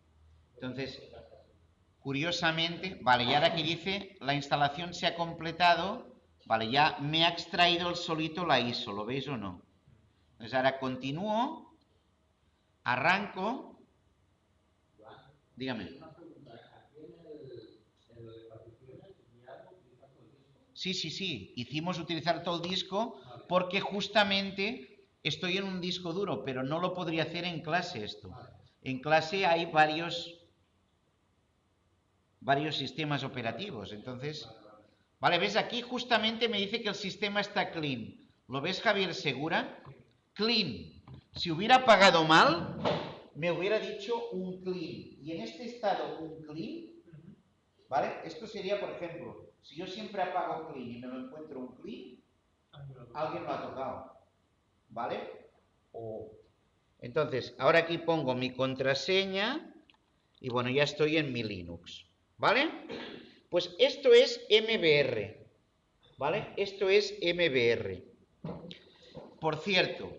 Entonces, curiosamente, vale, y ahora aquí dice, la instalación se ha completado, vale, ya me ha extraído el solito la ISO, ¿lo veis o no? Entonces ahora continúo, arranco, dígame. Sí, hicimos utilizar todo el disco porque justamente estoy en un disco duro, pero no lo podría hacer en clase esto. En clase hay varios sistemas operativos, entonces... Vale, ¿ves? Aquí justamente me dice que el sistema está clean. ¿Lo ves, Javier Segura? Clean. Si hubiera apagado mal, me hubiera dicho un clean. Y en este estado, un clean, ¿vale? Esto sería, por ejemplo, si yo siempre apago clean y me lo encuentro un clean, alguien lo ha tocado. ¿Vale? Entonces, ahora aquí pongo mi contraseña y bueno, ya estoy en mi Linux. ¿Vale? Pues esto es MBR, ¿vale? Esto es MBR. Por cierto,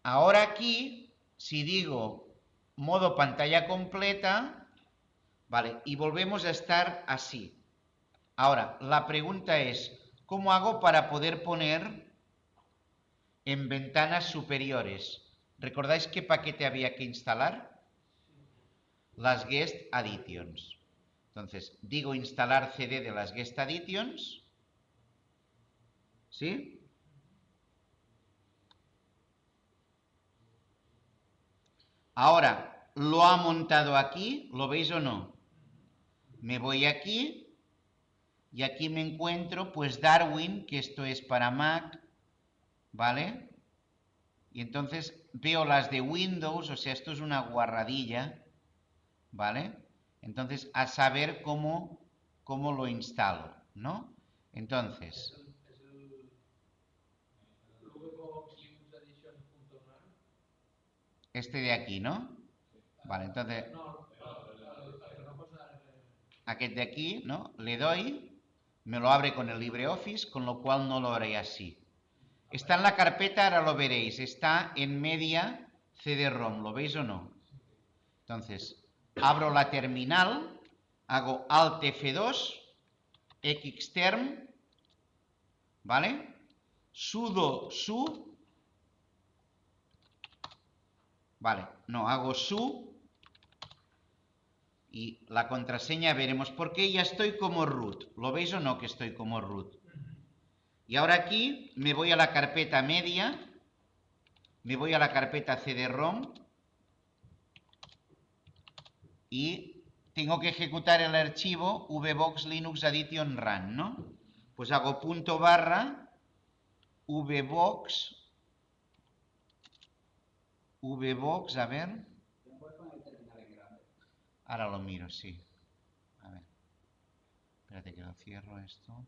ahora aquí, si digo modo pantalla completa, ¿vale? Y volvemos a estar así. Ahora, la pregunta es, ¿cómo hago para poder poner en ventanas superiores? ¿Recordáis qué paquete había que instalar? Las Guest Additions. Entonces, digo instalar CD de las Guest Additions. ¿Sí? Ahora, lo ha montado aquí, ¿lo veis o no? Me voy aquí y aquí me encuentro pues Darwin, que esto es para Mac, ¿vale? Y entonces veo las de Windows, o sea, esto es una guarradilla, ¿vale? Entonces, a saber cómo lo instalo, ¿no? Entonces... Este de aquí, ¿no? Vale, entonces... Aquest de aquí, ¿no? Le doy, me lo abre con el LibreOffice, con lo cual no lo haré así. Está en la carpeta, ahora lo veréis, está en media CD-ROM, ¿lo veis o no? Entonces, abro la terminal, hago Alt F2, xterm, ¿vale? Sudo su, vale, no, hago su y la contraseña veremos por qué ya estoy como root. ¿Lo veis o no que estoy como root? Y ahora aquí me voy a la carpeta media, me voy a la carpeta CD-ROM y tengo que ejecutar el archivo vbox linux addition run, ¿no? Pues hago punto barra vbox, a ver. Ahora lo miro, sí. A ver. Espérate que lo cierro esto.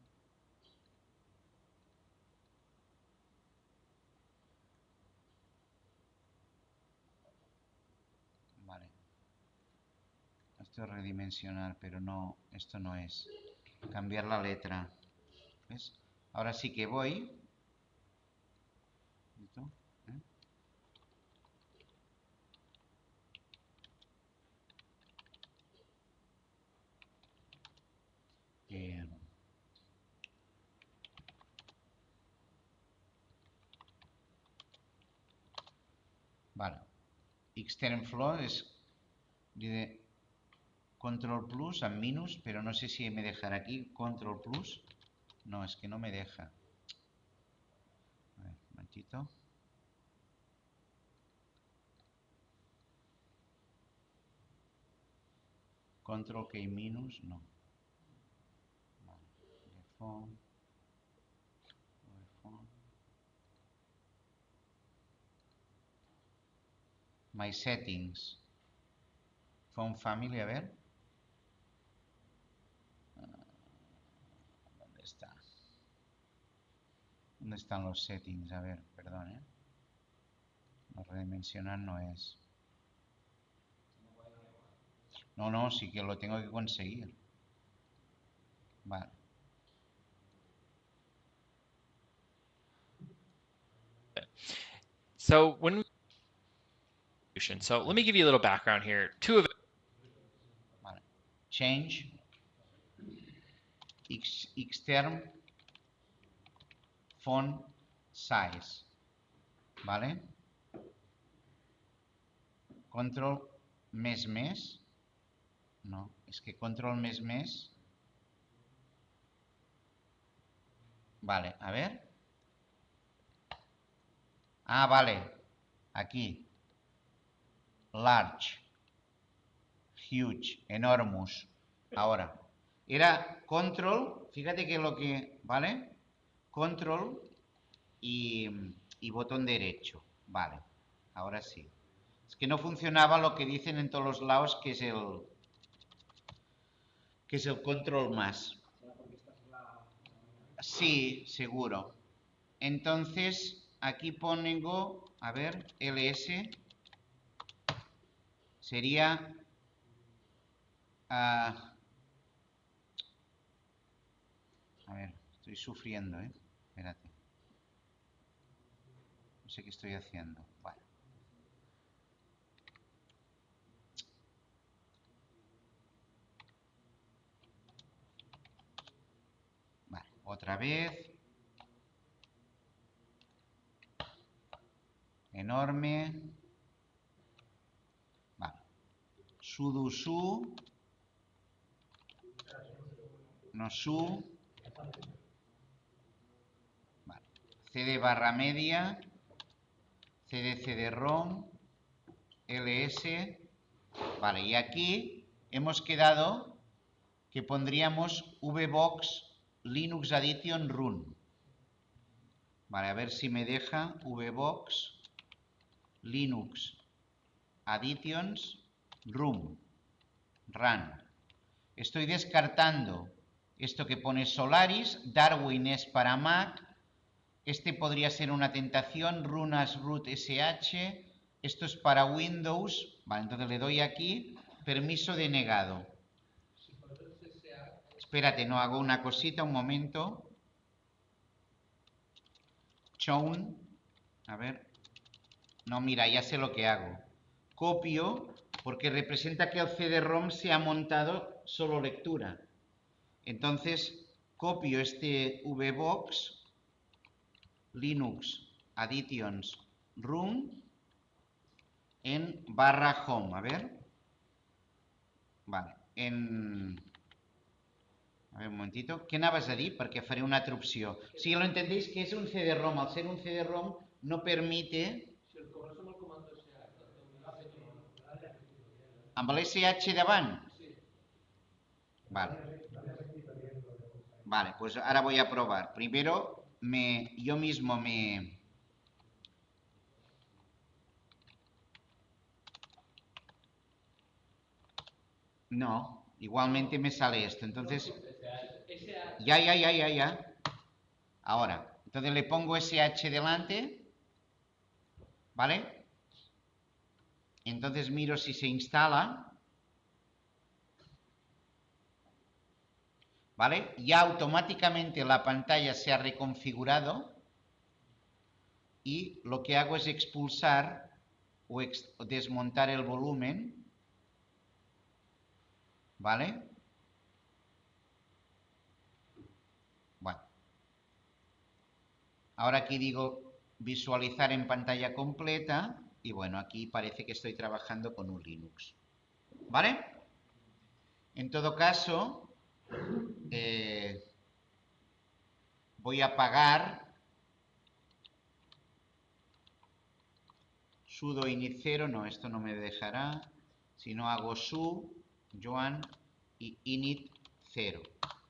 Vale. Esto es redimensionar, pero no, esto no es. Cambiar la letra. ¿Ves? Ahora sí que voy. ¿Eh? Bien. Vale. Xterm flow es de control plus a minus, pero no sé si me dejará aquí control plus. No, es que no me deja. A ver, un momentito. Control key minus, no. Vale. Phone. My settings. Phone family, a ver. ¿Dónde está? ¿Dónde están los settings? A ver, perdón, ¿eh? No, redimensionar no es. No, no, sí que lo tengo que conseguir. Vale. So when so let me give you a little background here. Two of Vale. Change. Xterm. Font size. ¿Vale? Control més. No, es que control més. Vale, a ver. Ah, vale. Aquí. Large. Huge. Enormous. Ahora. Era control. Fíjate que lo que... ¿Vale? Control y botón derecho. Vale. Ahora sí. Es que no funcionaba lo que dicen en todos los lados, que es el control más. Sí, seguro. Entonces, aquí pongo, a ver, ls sería a ver, estoy sufriendo, espérate. No sé qué estoy haciendo. Vale. Vale, otra vez. Enorme. Vale. Sudo su. No su. Vale. cd barra media. cd-rom. ls. Vale, y aquí hemos quedado que pondríamos vbox linux addition run. Vale, a ver si me deja vbox linux additions run. Estoy descartando esto que pone Solaris. Darwin es para Mac. Este podría ser una tentación. Run as root sh. Esto es para Windows. Vale, entonces le doy aquí. Permiso denegado. Espérate, no, hago una cosita, un momento. Chown. A ver. No, mira, ya sé lo que hago. Copio, porque representa que el CD-ROM se ha montado solo lectura. Entonces, copio este VBox, Linux Additions Room en /home, a ver. Vale, a ver, un momentito. Què anaves a dir? Perquè faré una altra opció. Si lo entendéis que es un CD-ROM. Al ser un CD-ROM no permite... Si el cobres amb el comando SH, Amb l'SH davant? sí. Vale. Vale, pues ahora voy a probar. Primero, yo mismo me... No, igualmente me sale esto. Entonces, SH. ya. Ahora, entonces le pongo SH delante, ¿vale? Entonces miro si se instala, ¿vale? Ya automáticamente la pantalla se ha reconfigurado y lo que hago es expulsar o desmontar el volumen, ¿vale? Bueno. Ahora aquí digo visualizar en pantalla completa y bueno, aquí parece que estoy trabajando con un Linux, ¿vale? En todo caso, voy a apagar sudo init 0, no, esto no me dejará, si no hago su, Joan y init 0.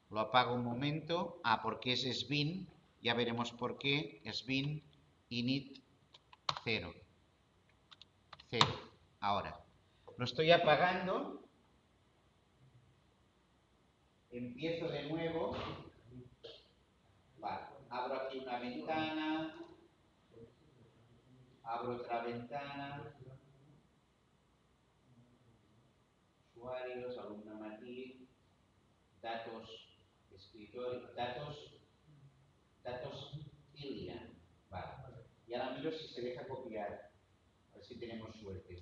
Lo apago un momento, porque es sbin, ya veremos por qué, sbin init 0. Ahora, lo estoy apagando, empiezo de nuevo, vale, abro aquí una ventana, abro otra ventana, usuarios, alumna Matí, datos, escritorio, datos Ilian, vale, y ahora miro si se deja copiar, a ver si tenemos suerte.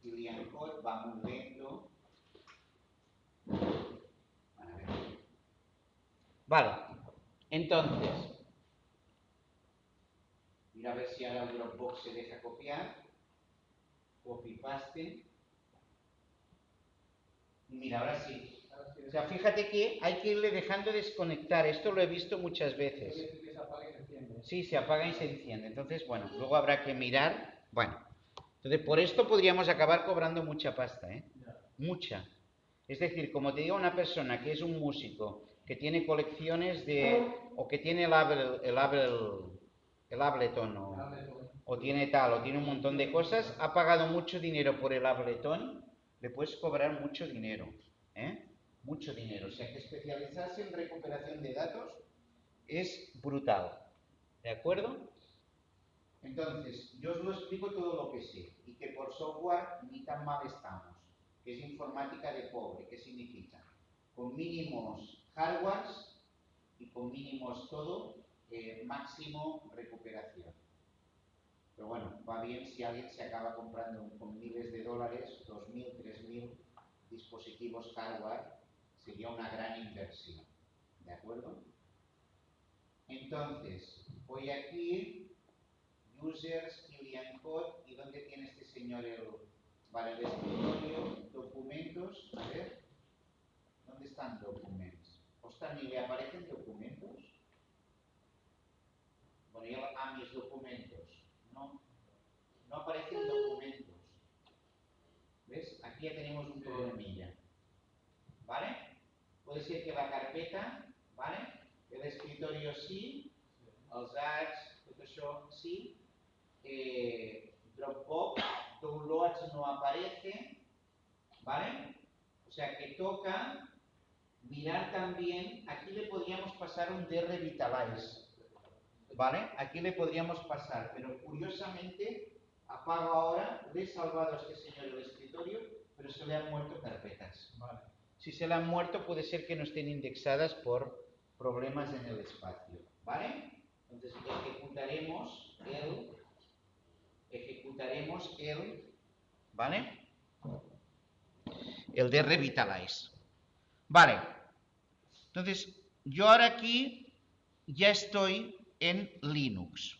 Ilian Code va muy lento. A ver. Vale, entonces, mira a ver si ahora el Dropbox se deja copiar. Copy paste. Mira, ahora sí. O sea, fíjate que hay que irle dejando desconectar. Esto lo he visto muchas veces. Sí, se apaga y se enciende. Entonces, bueno, luego habrá que mirar. Bueno, entonces por esto podríamos acabar cobrando mucha pasta, ¿eh? Mucha. Es decir, como te digo, una persona que es un músico, que tiene colecciones o que tiene el Ableton, o tiene tal, o tiene un montón de cosas, ha pagado mucho dinero por el Ableton, le puedes cobrar mucho dinero, ¿eh? Mucho dinero. O sea, que especializarse en recuperación de datos es brutal, ¿de acuerdo? Entonces, yo os lo explico todo lo que sé, y que por software ni tan mal estamos, que es informática de pobre. ¿Qué significa? Con mínimos hardwares y con mínimos todo, máximo recuperación. Pero bueno, va bien si alguien se acaba comprando con miles de dólares, 2.000, 3.000 dispositivos hardware, sería una gran inversión, ¿de acuerdo? Entonces, voy aquí, users, Ilian Code, ¿y dónde tiene este señor vale, el escritorio? Documentos, a ver, ¿dónde están documentos? Ostras, ni le aparecen documentos. Bueno, ya mis documentos, no aparecen documentos. ¿Ves? Aquí ya tenemos un problemilla. ¿Vale? Puede ser que la carpeta, ¿vale? El escritorio sí, els ads, tot això sí. Dropbox, downloads no aparece, ¿vale? O sea que toca mirar también, aquí le podríamos pasar un drvitalize, ¿vale? Aquí le podríamos pasar, pero curiosamente apago ahora, le he salvado a este señor el escritorio, pero se le han muerto carpetas. Vale. Si se le han muerto puede ser que no estén indexadas por problemas en el espacio, ¿vale? Entonces ejecutaremos el, ¿vale? El de Revitalize. Vale. Entonces, yo ahora aquí ya estoy en Linux.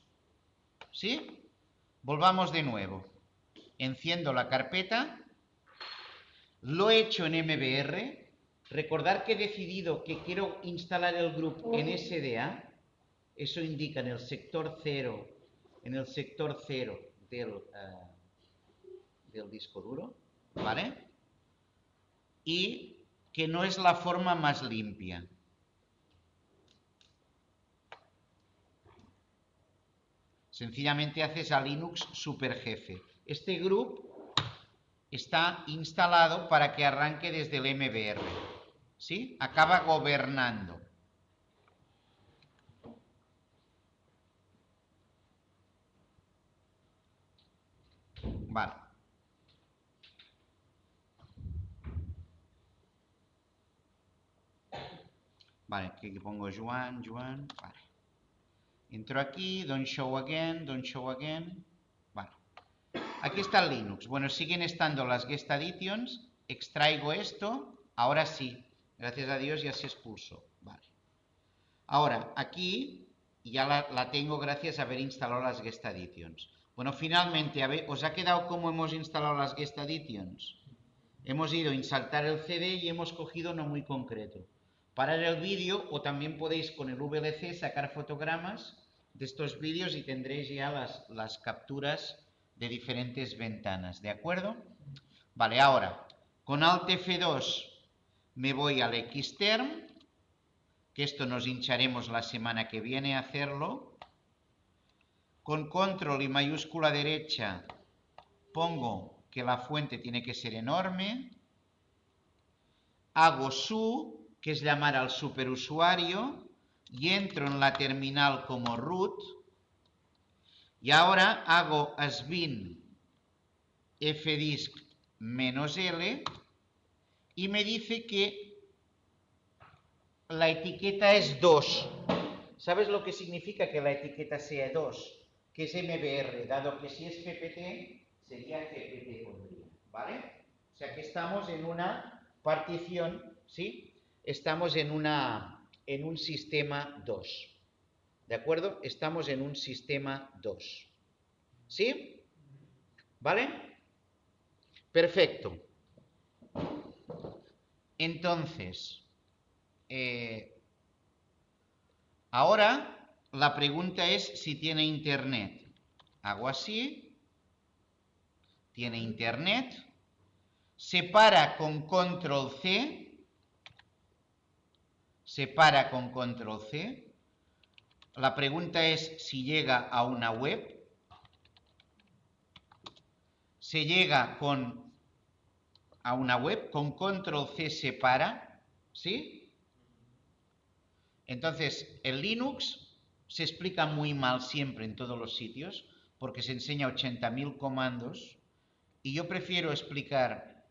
¿Sí? Volvamos de nuevo. Enciendo la carpeta. Lo he hecho en MBR. Recordar que he decidido que quiero instalar el grupo en SDA. Eso indica en el sector 0, del disco duro, ¿vale? Y que no es la forma más limpia. Sencillamente haces a Linux superjefe. Este grupo está instalado para que arranque desde el MBR. ¿Sí? Acaba gobernando. Vale. Vale, aquí pongo Joan. Vale. Entro aquí, don't show again. Vale. Aquí está el Linux. Bueno, siguen estando las guest additions. Extraigo esto. Ahora sí. Gracias a Dios ya se expulsó. Vale. Ahora, aquí ya la tengo gracias a haber instalado las guest additions. Bueno, finalmente, ¿os ha quedado cómo hemos instalado las guest additions? Hemos ido a insertar el CD y hemos cogido uno muy concreto. Parar el vídeo o también podéis con el VLC sacar fotogramas de estos vídeos y tendréis ya las capturas de diferentes ventanas, ¿de acuerdo? Vale, ahora, con Alt F2 me voy al Xterm, que esto nos hincharemos la semana que viene a hacerlo. Con Control y mayúscula derecha pongo que la fuente tiene que ser enorme. Hago su, que es llamar al superusuario, y entro en la terminal como root. Y ahora hago sbin fdisk -l y me dice que la etiqueta es 2. ¿Sabes lo que significa que la etiqueta sea 2? Que es MBR, dado que si es GPT, sería GPT pondría, ¿vale? O sea que estamos en una partición, ¿sí? Estamos en un sistema 2. ¿De acuerdo? Estamos en un sistema 2. ¿Sí? ¿Vale? Perfecto. Entonces, ahora la pregunta es si tiene internet. Hago así. Tiene internet. Separa con control C. Separa con control C. La pregunta es si llega a una web. Se llega a una web, con control C separa, ¿sí? Entonces, el Linux se explica muy mal siempre en todos los sitios, porque se enseña 80.000 comandos, y yo prefiero explicar,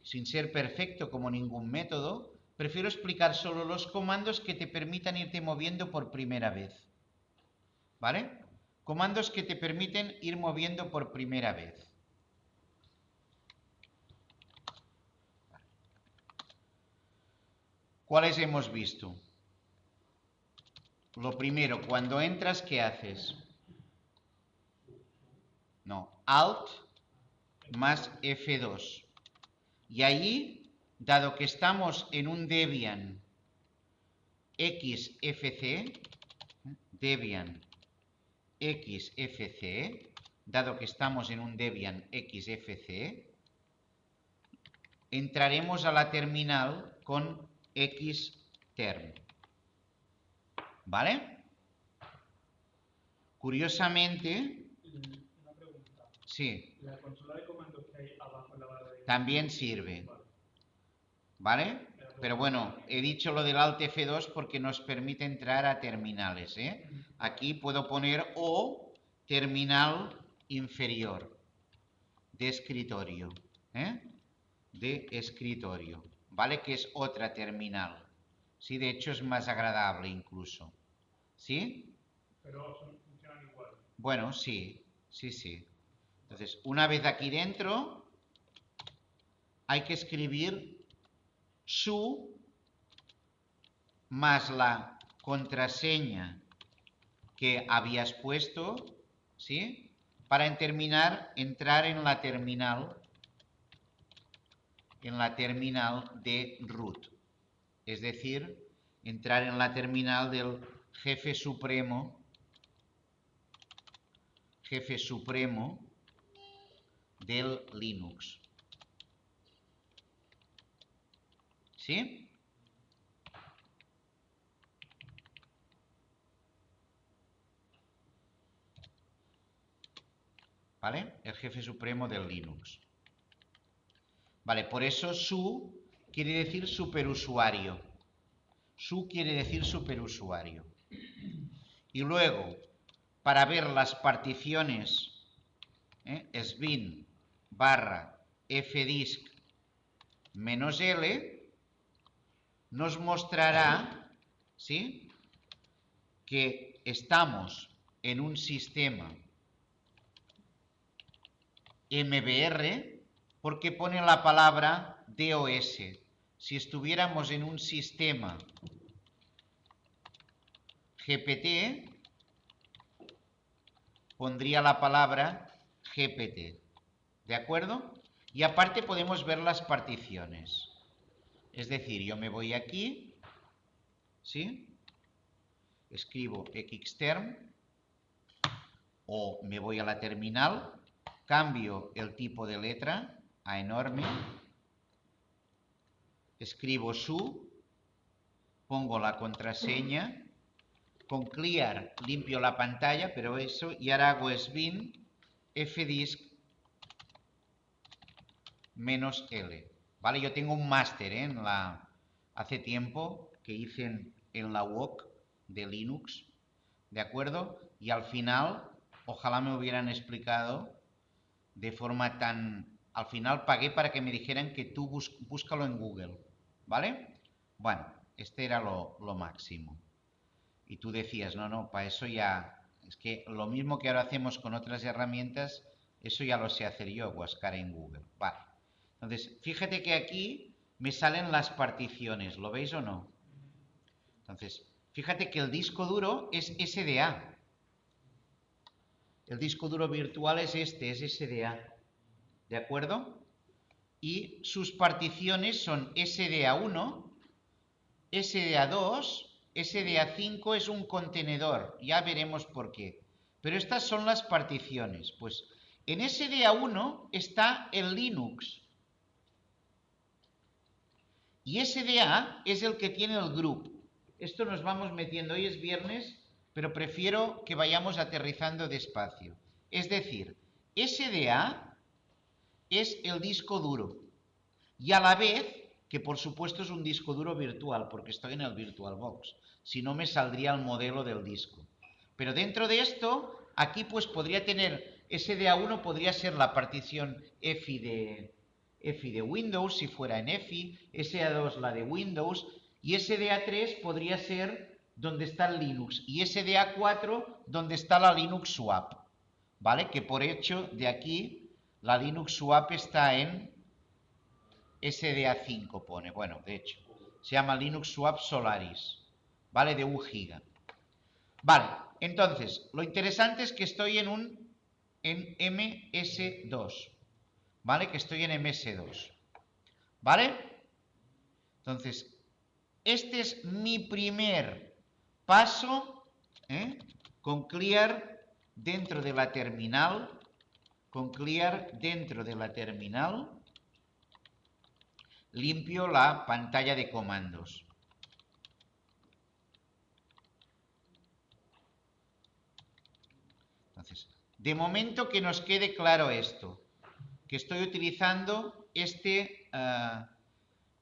sin ser perfecto como ningún método, prefiero explicar solo los comandos que te permitan irte moviendo por primera vez, ¿vale? Comandos que te permiten ir moviendo por primera vez. ¿Cuáles hemos visto? Lo primero, cuando entras, ¿qué haces? No, Alt más F2. Y ahí, dado que estamos en un Debian XFCE, Debian XFCE, dado que estamos en un Debian XFCE, entraremos a la terminal con Xterm. ¿Vale? Curiosamente, Una pregunta. sí, La consola de comandos que hay abajo en la barra de... también sirve. Vale. ¿Vale? Pero bueno, he dicho lo del Alt F2 porque nos permite entrar a terminales, ¿eh? Aquí puedo poner o terminal inferior de escritorio, ¿eh? De escritorio, ¿vale? Que es otra terminal. Sí, de hecho es más agradable incluso. ¿Sí? Pero funcionan igual. Bueno, sí. Entonces, una vez aquí dentro, hay que escribir su más la contraseña que habías puesto, ¿sí? Para entrar en la terminal de root. Es decir, entrar en la terminal del jefe supremo del Linux. ¿Sí? ¿Vale? El jefe supremo del Linux. Vale, por eso su quiere decir superusuario. Su quiere decir superusuario. Y luego, para ver las particiones, sbin barra fdisk menos L, nos mostrará, ¿sí?, que estamos en un sistema MBR porque pone la palabra DOS. Si estuviéramos en un sistema GPT, pondría la palabra GPT. ¿De acuerdo? Y aparte podemos ver las particiones. Es decir, yo me voy aquí, ¿sí? Escribo xterm o me voy a la terminal, cambio el tipo de letra a enorme, escribo su, pongo la contraseña, con clear limpio la pantalla, pero eso, y ahora hago sbin fdisk menos L. ¿Vale? Yo tengo un máster hace tiempo que hice en la UOC de Linux, ¿de acuerdo? Y al final, ojalá me hubieran explicado de forma tan... Al final pagué para que me dijeran que tú búscalo en Google, ¿vale? Bueno, este era lo máximo. Y tú decías, no, para eso ya... Es que lo mismo que ahora hacemos con otras herramientas, eso ya lo sé hacer yo, buscar en Google. Vale. Entonces, fíjate que aquí me salen las particiones, ¿lo veis o no? Entonces, fíjate que el disco duro es SDA. El disco duro virtual es es SDA. ¿De acuerdo? Y sus particiones son SDA1, SDA2, SDA5 es un contenedor, ya veremos por qué. Pero estas son las particiones. Pues en SDA1 está el Linux. Y SDA es el que tiene el group. Esto nos vamos metiendo, hoy es viernes, pero prefiero que vayamos aterrizando despacio. Es decir, SDA es el disco duro. Y a la vez, que por supuesto es un disco duro virtual, porque estoy en el VirtualBox. Si no, me saldría el modelo del disco. Pero dentro de esto, aquí pues podría tener, SDA1 podría ser la partición EFI de Windows, si fuera en EFI, SDA2 la de Windows, y SDA3 podría ser donde está el Linux, y SDA4 donde está la Linux Swap, ¿vale? Que por hecho de aquí, la Linux Swap está en SDA5 pone, bueno, de hecho, se llama Linux Swap Solaris, ¿vale? De 1 giga. Vale, entonces, lo interesante es que estoy en MS2, ¿vale? Que estoy en MS2, ¿vale? Entonces, este es mi primer paso, con clear dentro de la terminal, limpio la pantalla de comandos. Entonces, de momento que nos quede claro esto, que estoy utilizando este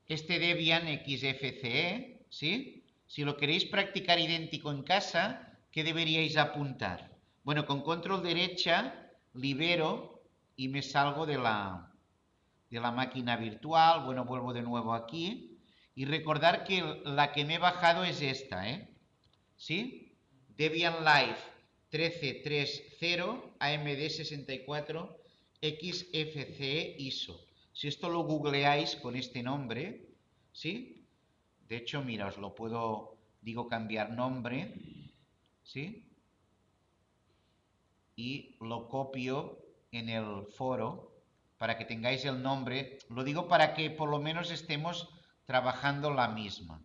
Debian XFCE, ¿sí? Si lo queréis practicar idéntico en casa, ¿qué deberíais apuntar? Bueno, con control derecha libero y me salgo de la máquina virtual. Bueno, vuelvo de nuevo aquí. Y recordar que la que me he bajado es esta, ¿sí? Debian Live 13.3.0 AMD 64 XFCE ISO. Si esto lo googleáis con este nombre, ¿sí? De hecho, mira, os lo puedo digo cambiar nombre, ¿sí? Y lo copio en el foro para que tengáis el nombre. Lo digo para que por lo menos estemos trabajando la misma.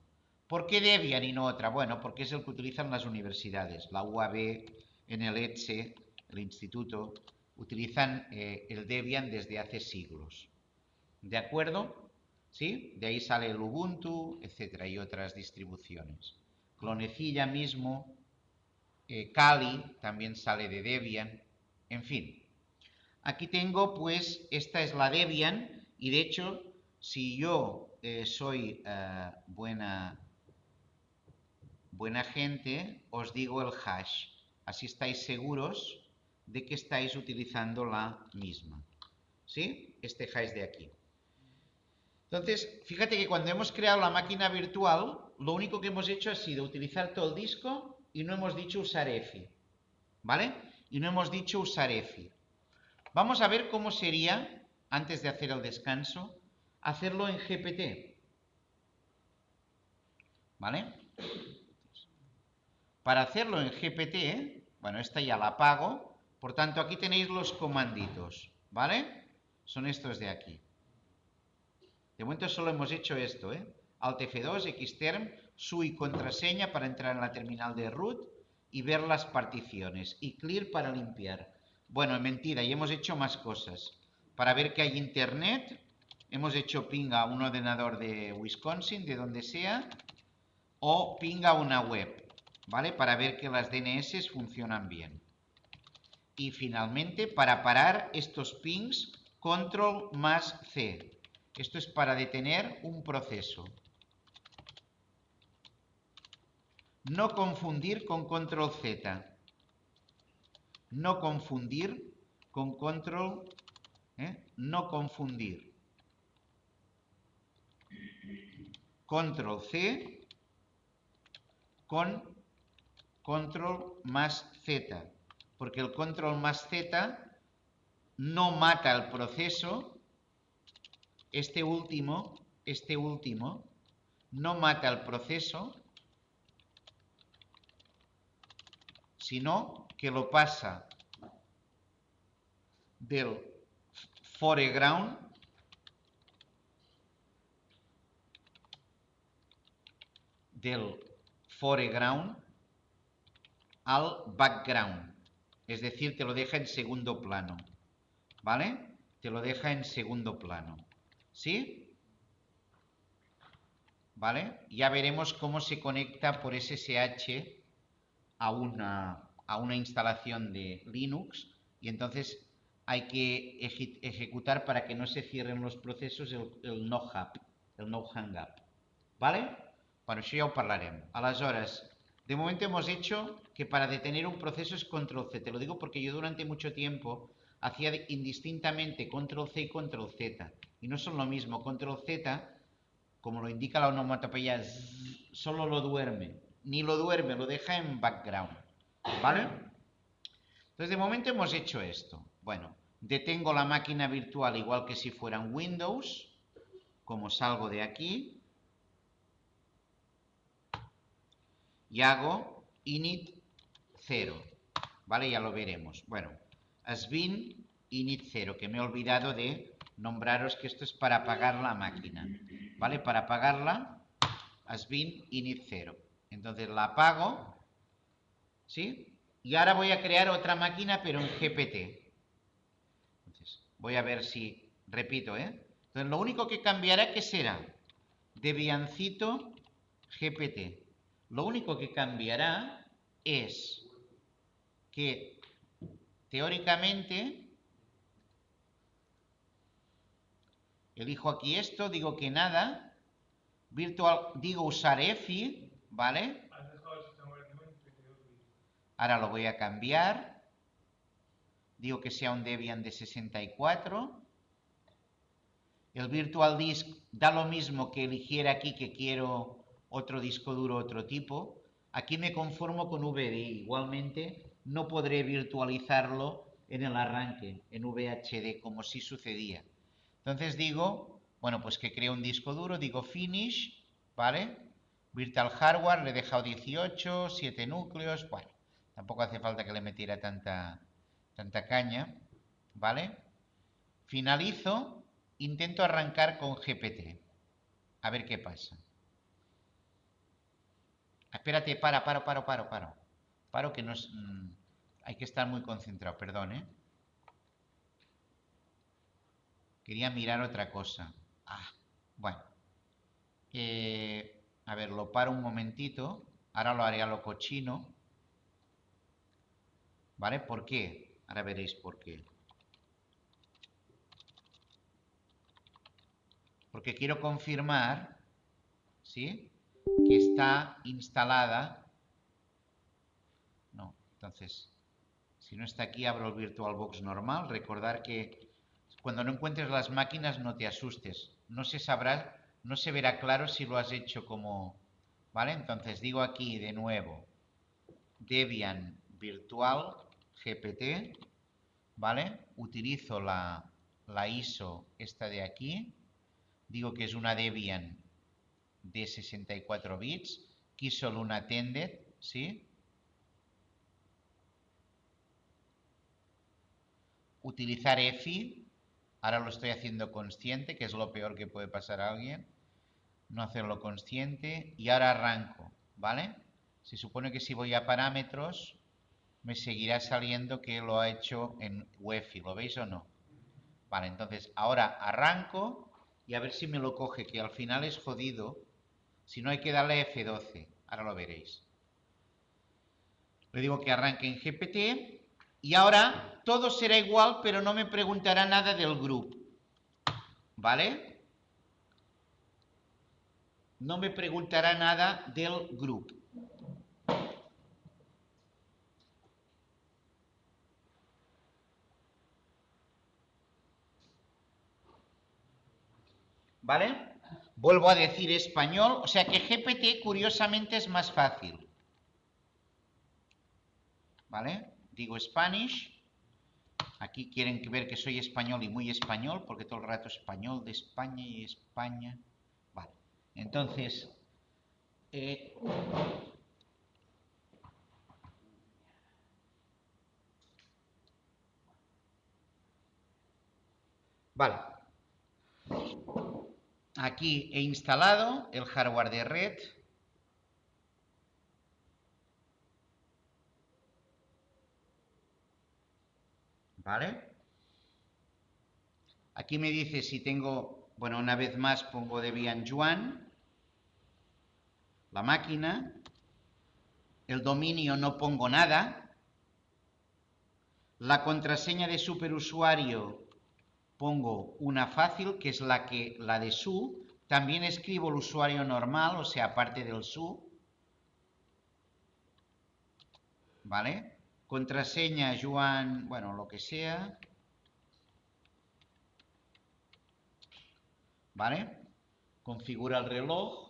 ¿Por qué Debian y no otra? Bueno, porque es el que utilizan las universidades. La UAB, en el ETSE, el instituto, utilizan el Debian desde hace siglos. ¿De acuerdo? ¿Sí? De ahí sale el Ubuntu, etcétera, y otras distribuciones. Clonecilla mismo, Kali también sale de Debian, en fin. Aquí tengo, pues, esta es la Debian, y de hecho, si yo soy buena gente, os digo el hash. Así estáis seguros de que estáis utilizando la misma. ¿Sí? Este hash de aquí. Entonces, fíjate que cuando hemos creado la máquina virtual, lo único que hemos hecho ha sido utilizar todo el disco y no hemos dicho usar EFI. ¿Vale? Y no hemos dicho usar EFI. Vamos a ver cómo sería, antes de hacer el descanso, hacerlo en GPT. ¿Vale? Para hacerlo en GPT, bueno, esta ya la apago, por tanto aquí tenéis los comanditos, ¿vale? Son estos de aquí. De momento solo hemos hecho esto, Alt F2, Xterm, su y contraseña para entrar en la terminal de root y ver las particiones. Y clear para limpiar. Bueno, mentira, y hemos hecho más cosas. Para ver que hay internet, hemos hecho ping a un ordenador de Wisconsin, de donde sea, o ping a una web, ¿vale? Para ver que las DNS funcionan bien. Y finalmente, para parar estos pings, control más C. Esto es para detener un proceso. No confundir con control Z. No confundir con control. No confundir. Control C con control más Z. Porque el control más Z no mata el proceso. Este último no mata el proceso, sino que lo pasa del foreground al background. Es decir, te lo deja en segundo plano. ¿Vale? Te lo deja en segundo plano. ¿Sí? ¿Vale? Ya veremos cómo se conecta por SSH a una instalación de Linux, y entonces hay que ejecutar para que no se cierren los procesos el no hang up. ¿Vale? Bueno, això ja ho parlarem. Aleshores, de momento hemos hecho que para detener un proceso es control C. Te lo digo porque yo durante mucho tiempo hacía indistintamente control C y control Z. Y no son lo mismo. Control Z, como lo indica la onomatopeya, solo lo duerme. Ni lo duerme, lo deja en background. ¿Vale? Entonces, de momento hemos hecho esto. Bueno, detengo la máquina virtual igual que si fuera en Windows. Como salgo de aquí. Y hago init 0. ¿Vale? Ya lo veremos. Bueno, sbin init 0, que me he olvidado de nombraros que esto es para apagar la máquina. ¿Vale? Para apagarla, sbin init 0. Entonces la apago. ¿Sí? Y ahora voy a crear otra máquina, pero en GPT. Entonces, voy a ver si repito, Entonces, lo único que cambiará, ¿qué será? Debiancito GPT. Lo único que cambiará es que, teóricamente, elijo aquí esto, digo que nada, virtual, digo usar EFI, ¿vale? Ahora lo voy a cambiar. Digo que sea un Debian de 64. El Virtual Disk da lo mismo que eligiera aquí que quiero otro disco duro, otro tipo. Aquí me conformo con VDI. Igualmente no podré virtualizarlo en el arranque, en VHD, como sí sucedía. Entonces digo, bueno, pues que creo un disco duro, digo Finish, ¿vale? Virtual Hardware le he dejado 18, 7 núcleos. Bueno, tampoco hace falta que le metiera tanta caña, ¿vale? Finalizo, intento arrancar con GPT. A ver qué pasa. Espérate, paro. Paro que no es... hay que estar muy concentrado, perdón, ¿eh? Quería mirar otra cosa. Bueno. A ver, lo paro un momentito. Ahora lo haré a lo cochino. ¿Vale? ¿Por qué? Ahora veréis por qué. Porque quiero confirmar, ¿sí?, que está instalada. No, entonces, si no está aquí, abro el VirtualBox normal. Recordar que cuando no encuentres las máquinas no te asustes. No se sabrá, no se verá claro si lo has hecho como... ¿Vale? Entonces digo aquí de nuevo, Debian Virtual GPT, ¿vale? Utilizo la ISO esta de aquí. Digo que es una Debian de 64 bits. Keysolve Unattended, ¿sí? Utilizar EFI. Ahora lo estoy haciendo consciente, que es lo peor que puede pasar a alguien. No hacerlo consciente. Y ahora arranco, ¿vale? Se supone que si voy a parámetros, me seguirá saliendo que lo ha hecho en UEFI. ¿Lo veis o no? Vale, entonces ahora arranco y a ver si me lo coge, que al final es jodido. Si no, hay que darle F12. Ahora lo veréis. Le digo que arranque en GPT y ahora todo será igual, pero no me preguntará nada del grupo. ¿Vale? No me preguntará nada del grupo. ¿Vale? Vuelvo a decir español, o sea que GPT curiosamente es más fácil. ¿Vale? Digo Spanish. Aquí quieren ver que soy español y muy español, porque todo el rato español de España y España. Vale. Entonces, vale. Aquí he instalado el hardware de red. ¿Vale? Aquí me dice si tengo, bueno, una vez más pongo Debian Juan, la máquina, el dominio no pongo nada, la contraseña de superusuario pongo una fácil, que es la de su, también escribo el usuario normal, o sea, aparte del su, ¿vale? Contraseña Juan, bueno, lo que sea, ¿vale? Configura el reloj.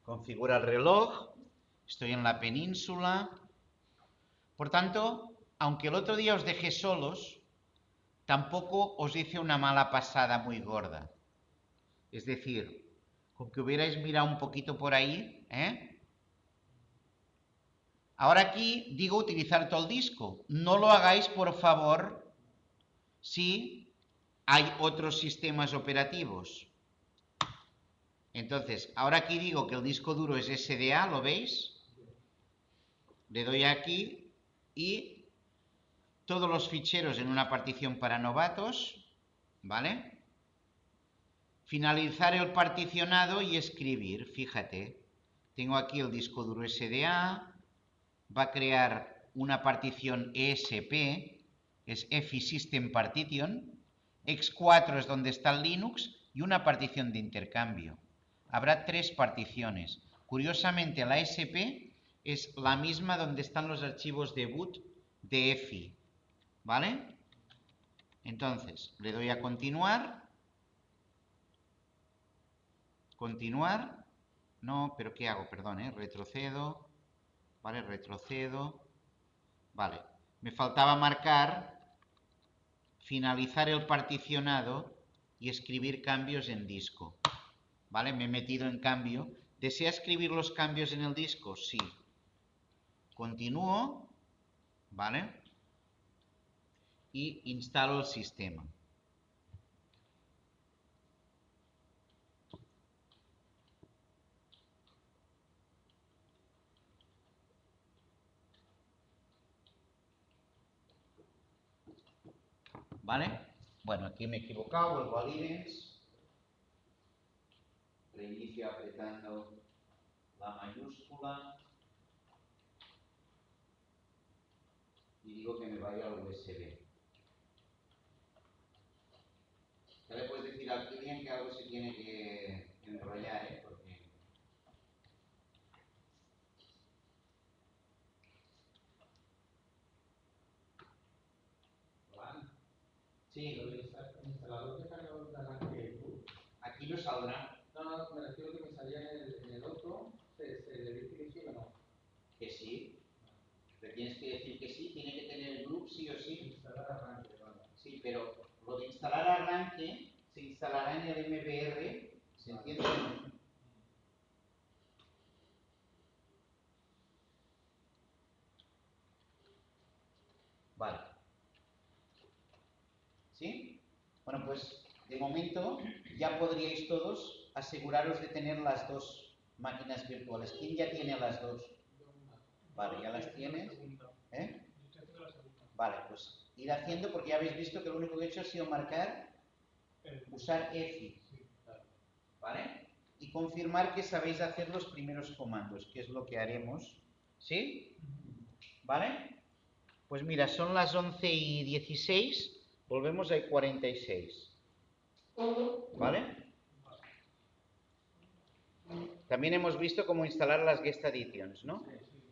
Configura el reloj. Estoy en la península. Por tanto, aunque el otro día os dejé solos, tampoco os hice una mala pasada muy gorda. Es decir, con que hubierais mirado un poquito por ahí, ¿eh? Ahora aquí digo utilizar todo el disco. No lo hagáis, por favor, si hay otros sistemas operativos. Entonces, ahora aquí digo que el disco duro es SDA, ¿lo veis? Le doy aquí y todos los ficheros en una partición para novatos, ¿vale? Finalizar el particionado y escribir, fíjate. Tengo aquí el disco duro SDA, va a crear una partición ESP, es EFI System Partition, X4 es donde está el Linux y una partición de intercambio. Habrá 3 particiones. Curiosamente, la ESP es la misma donde están los archivos de boot de EFI, ¿vale? Entonces, le doy a continuar. Continuar. No, pero ¿qué hago? Perdón, retrocedo. Vale, retrocedo. Vale, me faltaba marcar, finalizar el particionado y escribir cambios en disco. Vale, me he metido en cambio. ¿Desea escribir los cambios en el disco? Sí. Continúo. Vale. Y instalo el sistema. ¿Vale? Bueno, aquí me he equivocado, vuelvo al Events. Reinicio apretando la mayúscula. Y digo que me vaya al USB. Ya le puedes decir al cliente que algo se tiene que enrollar, porque... Hola. Sí, Lo del instalador de cargador de arranque Bluetooth. aquí no saldrá. No, me refiero que me salía en el otro, se le dice que sí o no. Que sí. Le tienes que decir que sí, tiene que tener el grupo sí o sí. Instalar arranque, vale. Sí, pero lo de instalar arranque se instalará en el MBR, ¿se entiende? Vale. ¿Sí? Bueno, pues de momento ya podríais todos aseguraros de tener las dos máquinas virtuales. ¿Quién ya tiene las dos? Vale, ¿ya las tienes? Vale, pues ir haciendo, porque ya habéis visto que lo único que he hecho ha sido marcar, usar EFI. ¿Vale? Y confirmar que sabéis hacer los primeros comandos, que es lo que haremos. ¿Sí? ¿Vale? Pues mira, son las 11:16, volvemos al 46. ¿Vale? También hemos visto cómo instalar las guest additions, ¿no?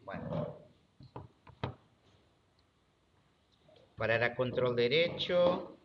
Bueno. Parar a control derecho.